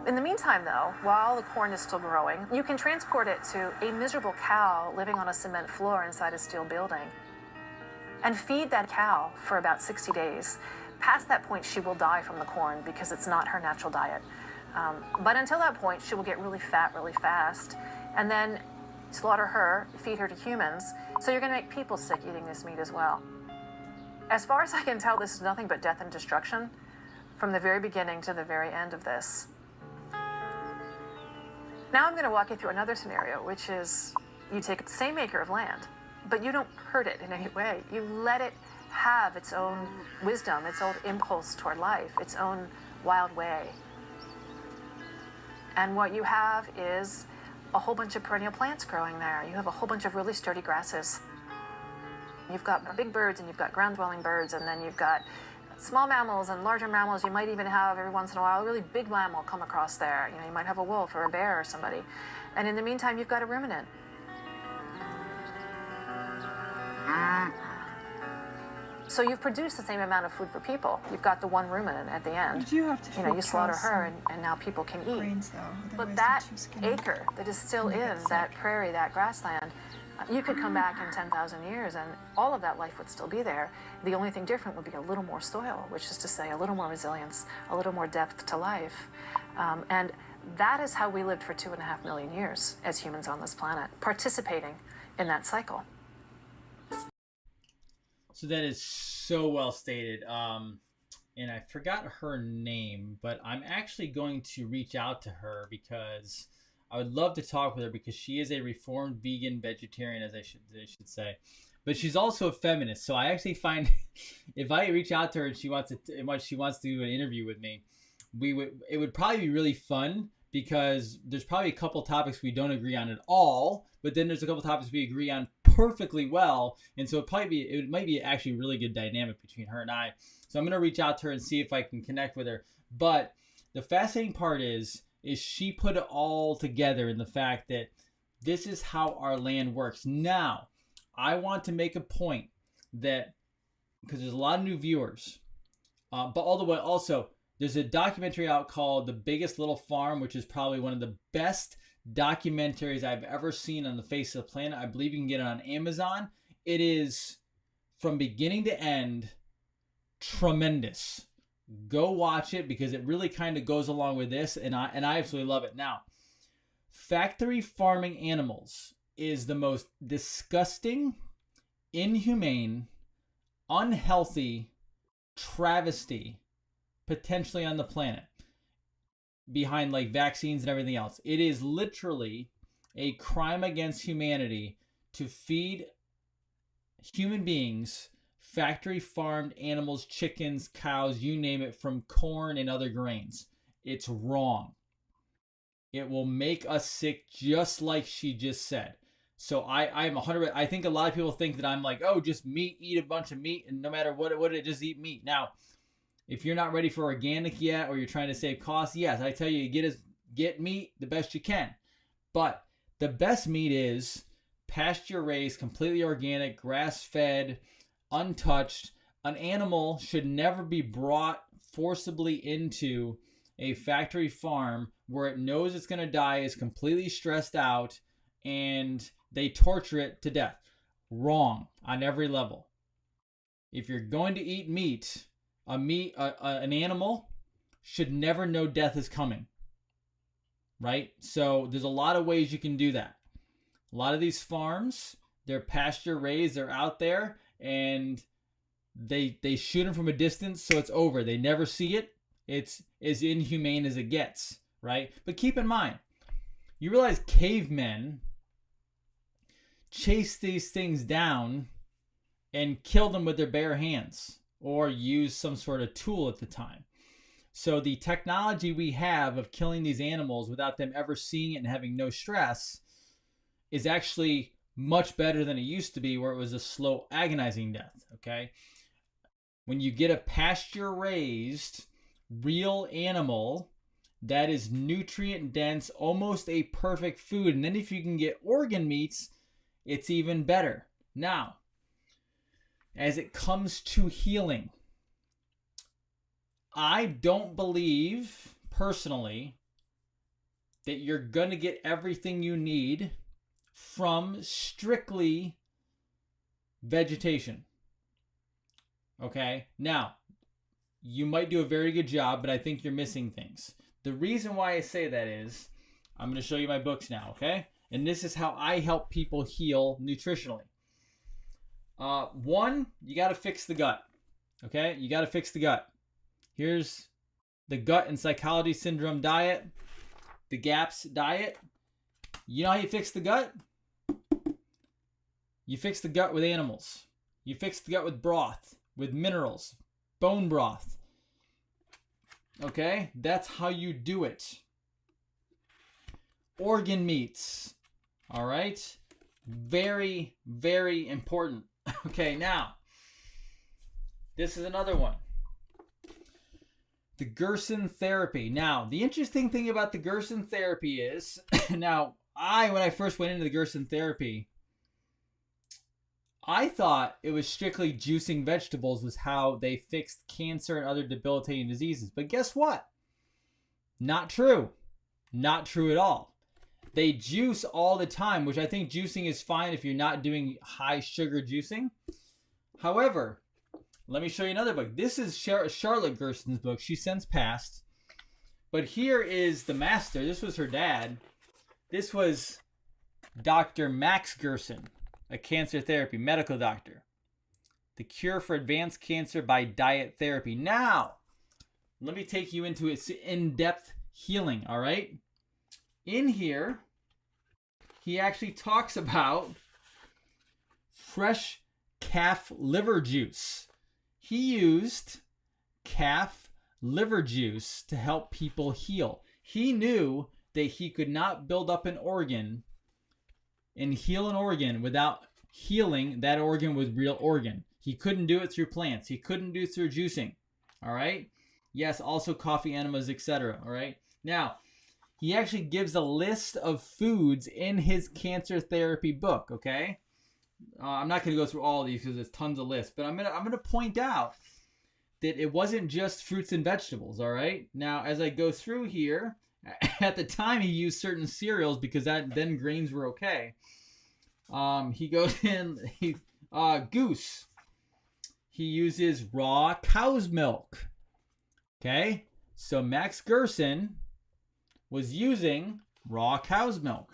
Speaker 7: In the meantime, though, while the corn is still growing, you can transport it to a miserable cow living on a cement floor inside a steel building and feed that cow for about 60 days. Past that point, she will die from the corn because it's not her natural diet. But until that point, she will get really fat really fast, and then slaughter her, feed her to humans. So you're going to make people sick eating this meat as well. As far as I can tell, this is nothing but death and destruction from the very beginning to the very end of this. Now I'm going to walk you through another scenario, which is you take the same acre of land, but you don't hurt it in any way. You let it have its own wisdom, its own impulse toward life, its own wild way. And what you have is a whole bunch of perennial plants growing there. You have a whole bunch of really sturdy grasses. You've got big birds and you've got ground-dwelling birds, and then you've got small mammals and larger mammals. You might even have, every once in a while, a really big mammal come across there. You might have a wolf or a bear or somebody. And in the meantime, you've got a ruminant. So you've produced the same amount of food for people. You've got the one ruminant at the end.
Speaker 9: You do have to
Speaker 7: you slaughter her and now people can eat.
Speaker 9: Grains, though.
Speaker 7: But that acre that is still in that prairie, that grassland, you could come back in 10,000 years and all of that life would still be there. The only thing different would be a little more soil, which is to say a little more resilience, a little more depth to life. And that is how we lived for 2.5 million years as humans on this planet, participating in that cycle.
Speaker 1: So that is so well stated. And I forgot her name, but I'm actually going to reach out to her because I would love to talk with her because she is a reformed vegan vegetarian, as I should say. But she's also a feminist. So I actually find if I reach out to her and she wants to do an interview with me, it would probably be really fun because there's probably a couple topics we don't agree on at all, but then there's a couple topics we agree on perfectly well, and so it might be actually a really good dynamic between her and I. So I'm gonna reach out to her and see if I can connect with her. But the fascinating part is she put it all together in the fact that this is how our land works. Now, I want to make a point that because there's a lot of new viewers, but all the way also. There's a documentary out called The Biggest Little Farm, which is probably one of the best documentaries I've ever seen on the face of the planet. I believe you can get it on Amazon. It is, from beginning to end, tremendous. Go watch it because it really kind of goes along with this, and I absolutely love it. Now, factory farming animals is the most disgusting, inhumane, unhealthy travesty potentially on the planet, behind like vaccines and everything else. It is literally a crime against humanity to feed human beings factory farmed animals, chickens, cows, you name it, from corn and other grains. It's wrong. It will make us sick, just like she just said. So I'm 100%. I think a lot of people think that I'm like, oh, just meat, eat a bunch of meat, and no matter what it just eat meat. Now, if you're not ready for organic yet, or you're trying to save costs, yes, I tell you, get meat the best you can. But the best meat is pasture raised, completely organic, grass fed, untouched. An animal should never be brought forcibly into a factory farm where it knows it's going to die, is completely stressed out, and they torture it to death. Wrong on every level. If you're going to eat meat, an animal should never know death is coming, right? So there's a lot of ways you can do that. A lot of these farms, they're pasture raised, they're out there, and they shoot them from a distance, so it's over. They never see it. It's as inhumane as it gets, right? But keep in mind, you realize cavemen chased these things down and killed them with their bare hands, or use some sort of tool at the time. So the technology we have of killing these animals without them ever seeing it and having no stress is actually much better than it used to be, where it was a slow, agonizing death, okay? When you get a pasture-raised, real animal that is nutrient-dense, almost a perfect food, and then if you can get organ meats, it's even better. Now, as it comes to healing, I don't believe, personally, that you're going to get everything you need from strictly vegetation. Okay? Now, you might do a very good job, but I think you're missing things. The reason why I say that is, I'm going to show you my books now, okay? And this is how I help people heal nutritionally. One, you got to fix the gut. Okay? You got to fix the gut. Here's the Gut and Psychology Syndrome diet, the GAPS diet. You know how you fix the gut? You fix the gut with animals. You fix the gut with broth, with minerals, bone broth. Okay? That's how you do it. Organ meats. All right? Very, very important. Okay, now, this is another one. The Gerson therapy. Now, the interesting thing about the Gerson therapy is, now, when I first went into the Gerson therapy, I thought it was strictly juicing vegetables was how they fixed cancer and other debilitating diseases. But guess what? Not true. Not true at all. They juice all the time, which I think juicing is fine if you're not doing high sugar juicing. However, let me show you another book. This is Charlotte Gerson's book. She's since passed. But here is the master. This was her dad. This was Dr. Max Gerson, a cancer therapy medical doctor. The Cure for Advanced Cancer by Diet Therapy. Now, let me take you into its in-depth healing, all right? in here, he actually talks about fresh calf liver juice. He used calf liver juice to help people heal. He knew that he could not build up an organ and heal an organ without healing that organ with real organ. He couldn't do it through plants. He couldn't do it through juicing. All right? Yes, also coffee enemas, etc. All right? Now, he actually gives a list of foods in his cancer therapy book, okay? I'm not going to go through all of these because there's tons of lists, but I'm gonna point out that it wasn't just fruits and vegetables, all right? Now, as I go through here, at the time he used certain cereals because then grains were okay. He goes in, goose. He uses raw cow's milk. Okay? So Max Gerson was using raw cow's milk.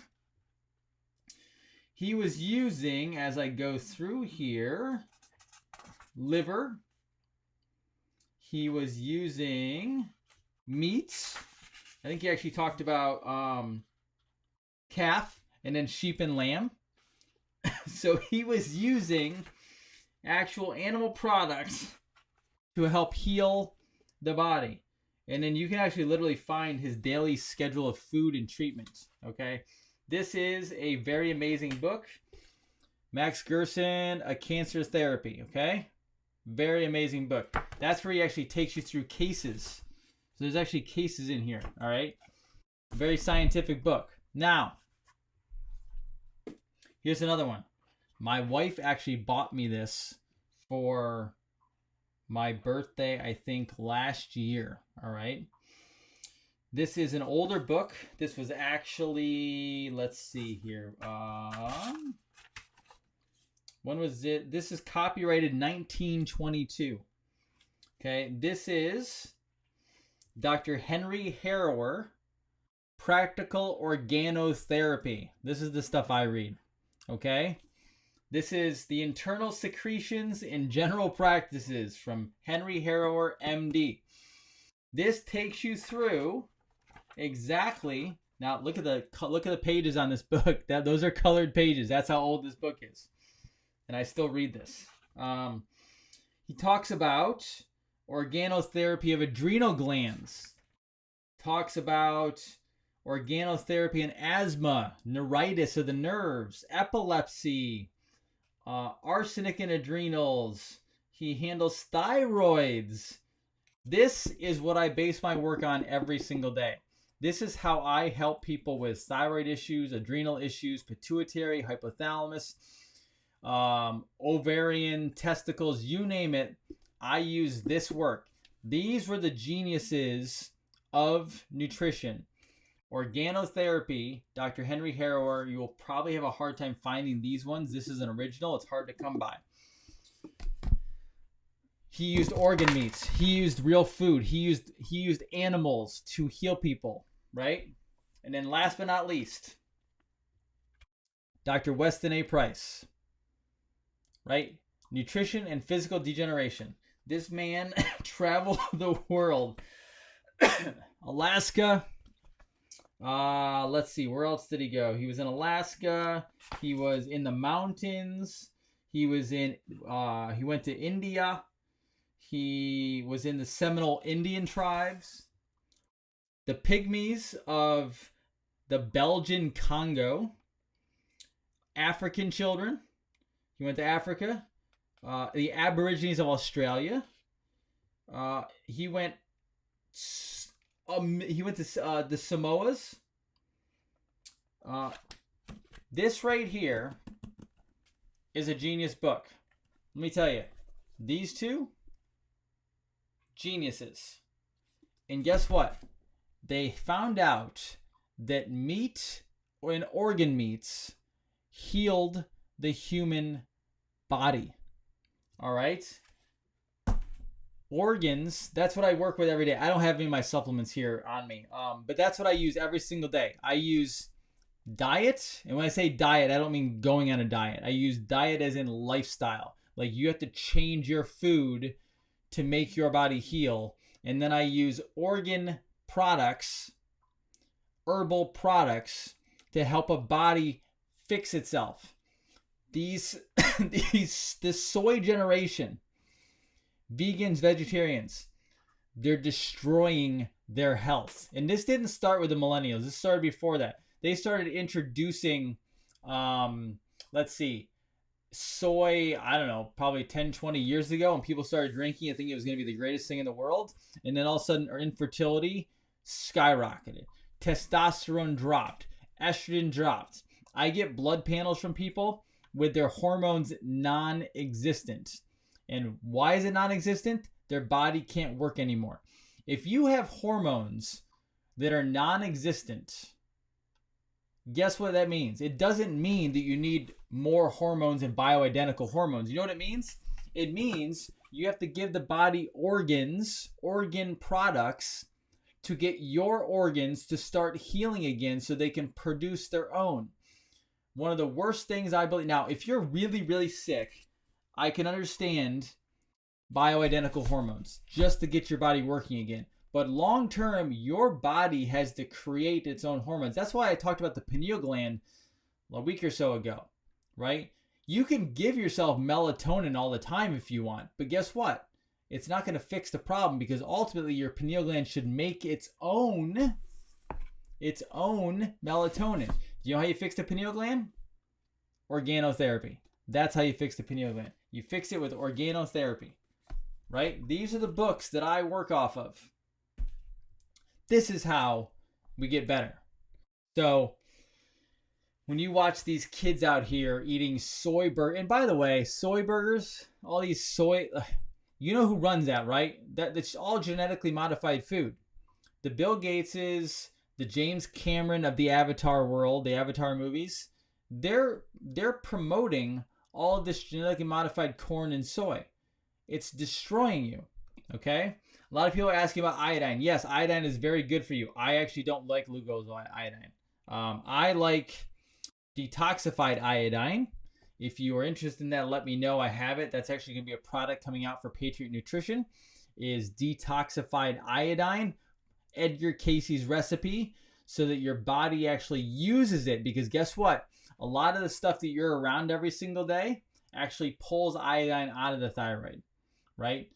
Speaker 1: He was using, as I go through here, liver. He was using meats. I think he actually talked about calf and then sheep and lamb. So he was using actual animal products to help heal the body. And then you can actually literally find his daily schedule of food and treatment. Okay. This is a very amazing book. Max Gerson, A Cancer Therapy. Okay. Very amazing book. That's where he actually takes you through cases. So there's actually cases in here. All right. Very scientific book. Now, here's another one. My wife actually bought me this for my birthday, I think, last year. All right. This is an older book. This was actually, let's see here. When was it? This is copyrighted 1922. Okay. This is Dr. Henry Harrower, Practical Organotherapy. This is the stuff I read. Okay. This is the internal secretions in general practices from Henry Harrower, MD. This takes you through exactly. Now look at the pages on this book. Those are colored pages. That's how old this book is, and I still read this. He talks about organotherapy of adrenal glands. Talks about organotherapy in asthma, neuritis of the nerves, epilepsy. Arsenic in adrenals. He handles thyroids. This is what I base my work on every single day. This is how I help people with thyroid issues, adrenal issues, pituitary, hypothalamus, ovarian, testicles, you name it. I use this work. These were the geniuses of nutrition. Organotherapy, Dr. Henry Harrower. You will probably have a hard time finding these ones. This is an original. It's hard to come by. He used organ meats. He used real food. He used animals to heal people, right? And then last but not least, Dr. Weston A. Price, right? Nutrition and physical degeneration. This man traveled the world. Alaska. Let's see, where else did he go? He was in Alaska. He was in the mountains. He went to India. He was in the Seminole Indian tribes, the Pygmies of the Belgian Congo, African children. He went to Africa, the Aborigines of Australia. He went to the Samoas. This right here is a genius book. Let me tell you, these two, geniuses. And guess what? They found out that meat and organ meats healed the human body. All right? Organs, that's what I work with every day. I don't have any of my supplements here on me, but that's what I use every single day. I use diet, and when I say diet, I don't mean going on a diet. I use diet as in lifestyle. Like you have to change your food to make your body heal. And then I use organ products herbal products to help a body fix itself. This soy generation, vegans, vegetarians, they're destroying their health. And this didn't start with the millennials. This started before that. They started introducing, soy, I don't know, probably 10, 20 years ago, and people started drinking. I think it was going to be the greatest thing in the world. And then all of a sudden, our infertility skyrocketed. Testosterone dropped. Estrogen dropped. I get blood panels from people with their hormones non-existent. And why is it non-existent? Their body can't work anymore. If you have hormones that are non-existent, guess what that means? It doesn't mean that you need more hormones and bioidentical hormones. You know what it means? It means you have to give the body organ products to get your organs to start healing again so they can produce their own. One of the worst things I believe. Now, if you're really, really sick, I can understand bioidentical hormones just to get your body working again. But long term, your body has to create its own hormones. That's why I talked about the pineal gland a week or so ago, right? You can give yourself melatonin all the time if you want, but guess what? It's not going to fix the problem, because ultimately your pineal gland should make its own melatonin. Do you know how you fix the pineal gland? Organotherapy. That's how you fix the pineal gland. You fix it with organotherapy, right? These are the books that I work off of. This is how we get better. So when you watch these kids out here eating soy burgers, and by the way, soy burgers, all these soy, you know who runs that, right? That's all genetically modified food. The Bill Gateses, the James Cameron of the Avatar world, the Avatar movies, they're promoting all of this genetically modified corn and soy. It's destroying you, okay? A lot of people are asking about iodine. Yes, iodine is very good for you. I actually don't like glucose iodine. I like detoxified iodine. If you are interested in that, let me know. I have it. That's actually going to be a product coming out for Patriot Nutrition, is detoxified iodine, Edgar Casey's recipe, so that your body actually uses it. Because guess what? A lot of the stuff that you're around every single day actually pulls iodine out of the thyroid, right?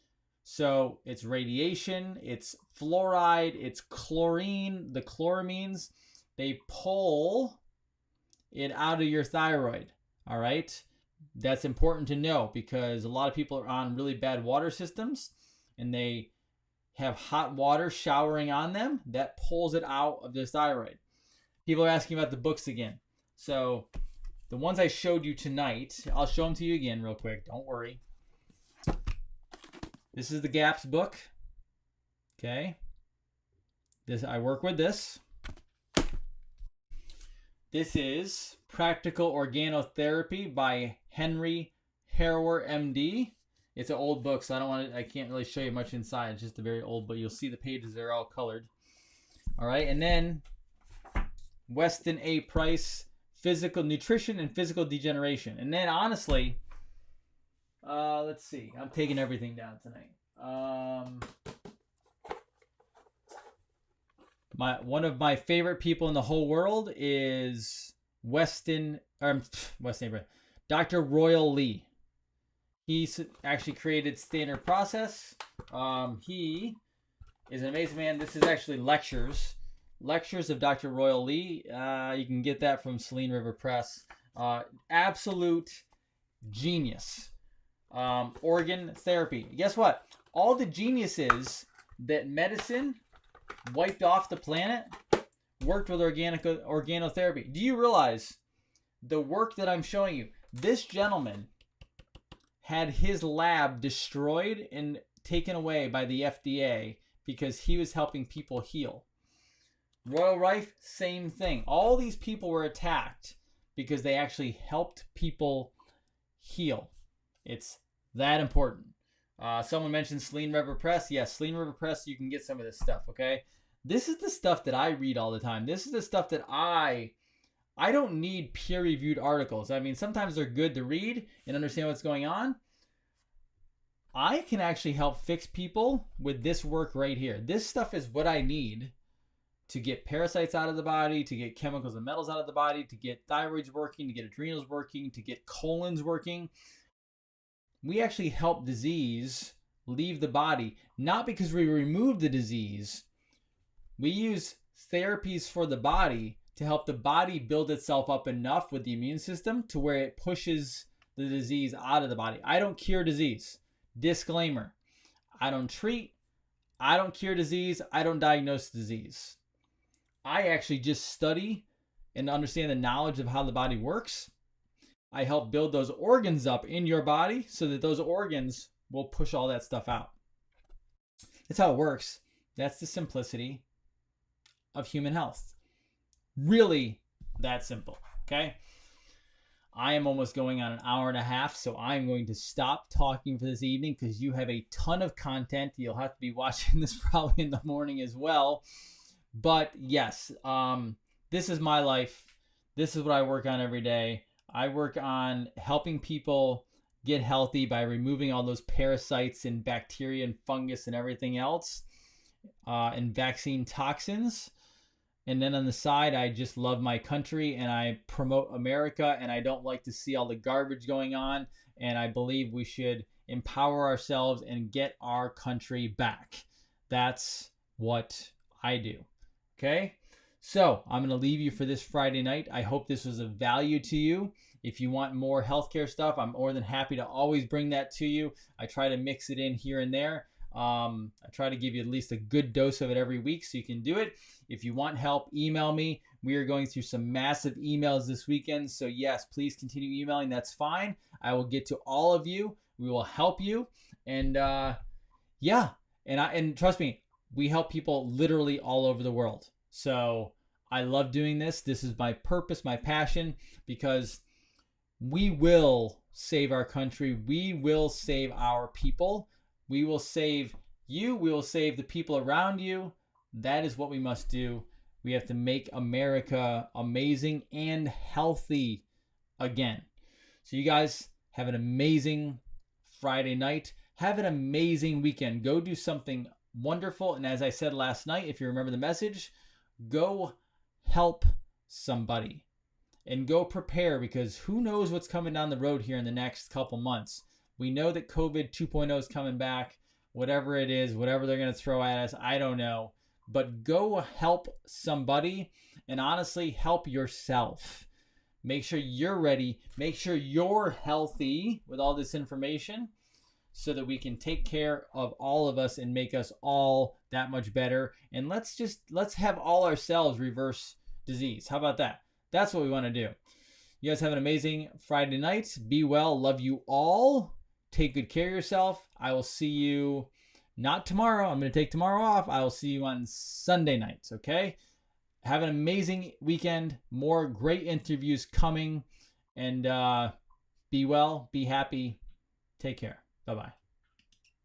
Speaker 1: So it's radiation, it's fluoride, it's chlorine, the chloramines, they pull it out of your thyroid, all right? That's important to know, because a lot of people are on really bad water systems and they have hot water showering on them. That pulls it out of their thyroid. People are asking about the books again. So the ones I showed you tonight, I'll show them to you again real quick. Don't worry. This is the GAPS book. Okay. I work with this. This is Practical Organotherapy by Henry Harrower, MD. It's an old book, so I can't really show you much inside. It's just a very old book. You'll see the pages, they're all colored. All right, and then Weston A. Price, Physical Nutrition and Physical Degeneration. And then honestly, let's see. I'm taking everything down tonight. One of my favorite people in the whole world is Dr. Royal Lee. He's actually created Standard Process. He is an amazing man. This is actually lectures of Dr. Royal Lee. You can get that from Saline River Press. Absolute genius. Organ therapy. Guess what? All the geniuses that medicine wiped off the planet worked with organotherapy. Do you realize the work that I'm showing you? This gentleman had his lab destroyed and taken away by the FDA because he was helping people heal. Royal Rife, same thing. All these people were attacked because they actually helped people heal. It's that important. Someone mentioned Saline River Press. Yes, Saline River Press, you can get some of this stuff, okay? This is the stuff that I read all the time. This is the stuff that I don't need peer-reviewed articles. I mean, sometimes they're good to read and understand what's going on. I can actually help fix people with this work right here. This stuff is what I need to get parasites out of the body, to get chemicals and metals out of the body, to get thyroids working, to get adrenals working, to get colons working. We actually help disease leave the body, not because we remove the disease. We use therapies for the body to help the body build itself up enough with the immune system to where it pushes the disease out of the body. I don't cure disease. Disclaimer. I don't treat. I don't cure disease. I don't diagnose disease. I actually just study and understand the knowledge of how the body works. I help build those organs up in your body so that those organs will push all that stuff out. That's how it works. That's the simplicity of human health. Really that simple, okay? I am almost going on an hour and a half, so I'm going to stop talking for this evening because you have a ton of content. You'll have to be watching this probably in the morning as well. But yes, this is my life. This is what I work on every day. I work on helping people get healthy by removing all those parasites and bacteria and fungus and everything else, and vaccine toxins. And then on the side, I just love my country and I promote America, and I don't like to see all the garbage going on. And I believe we should empower ourselves and get our country back. That's what I do. Okay? So I'm going to leave you for this Friday night. I hope this was of value to you. If you want more healthcare stuff, I'm more than happy to always bring that to you. I try to mix it in here and there. I try to give you at least a good dose of it every week so you can do it. If you want help, email me. We are going through some massive emails this weekend. So yes, please continue emailing. That's fine. I will get to all of you. We will help you. And yeah, and trust me, we help people literally all over the world. So I love doing this. This is my purpose, my passion, because we will save our country. We will save our people. We will save you. We will save the people around you. That is what we must do. We have to make America amazing and healthy again. So you guys have an amazing Friday night. Have an amazing weekend. Go do something wonderful. And as I said last night, if you remember the message, go help somebody and go prepare, because who knows what's coming down the road here in the next couple months. We know that COVID 2.0 is coming back, whatever it is, whatever they're going to throw at us, I don't know. But go help somebody, and honestly, help yourself. Make sure you're ready. Make sure you're healthy with all this information so that we can take care of all of us and make us all that much better. And let's have all ourselves reverse disease. How about that? That's what we want to do. You guys have an amazing Friday night. Be well. Love you all. Take good care of yourself. I will see you not tomorrow. I'm going to take tomorrow off. I will see you on Sunday nights, okay? Have an amazing weekend. More great interviews coming. And be well. Be happy. Take care. Bye-bye.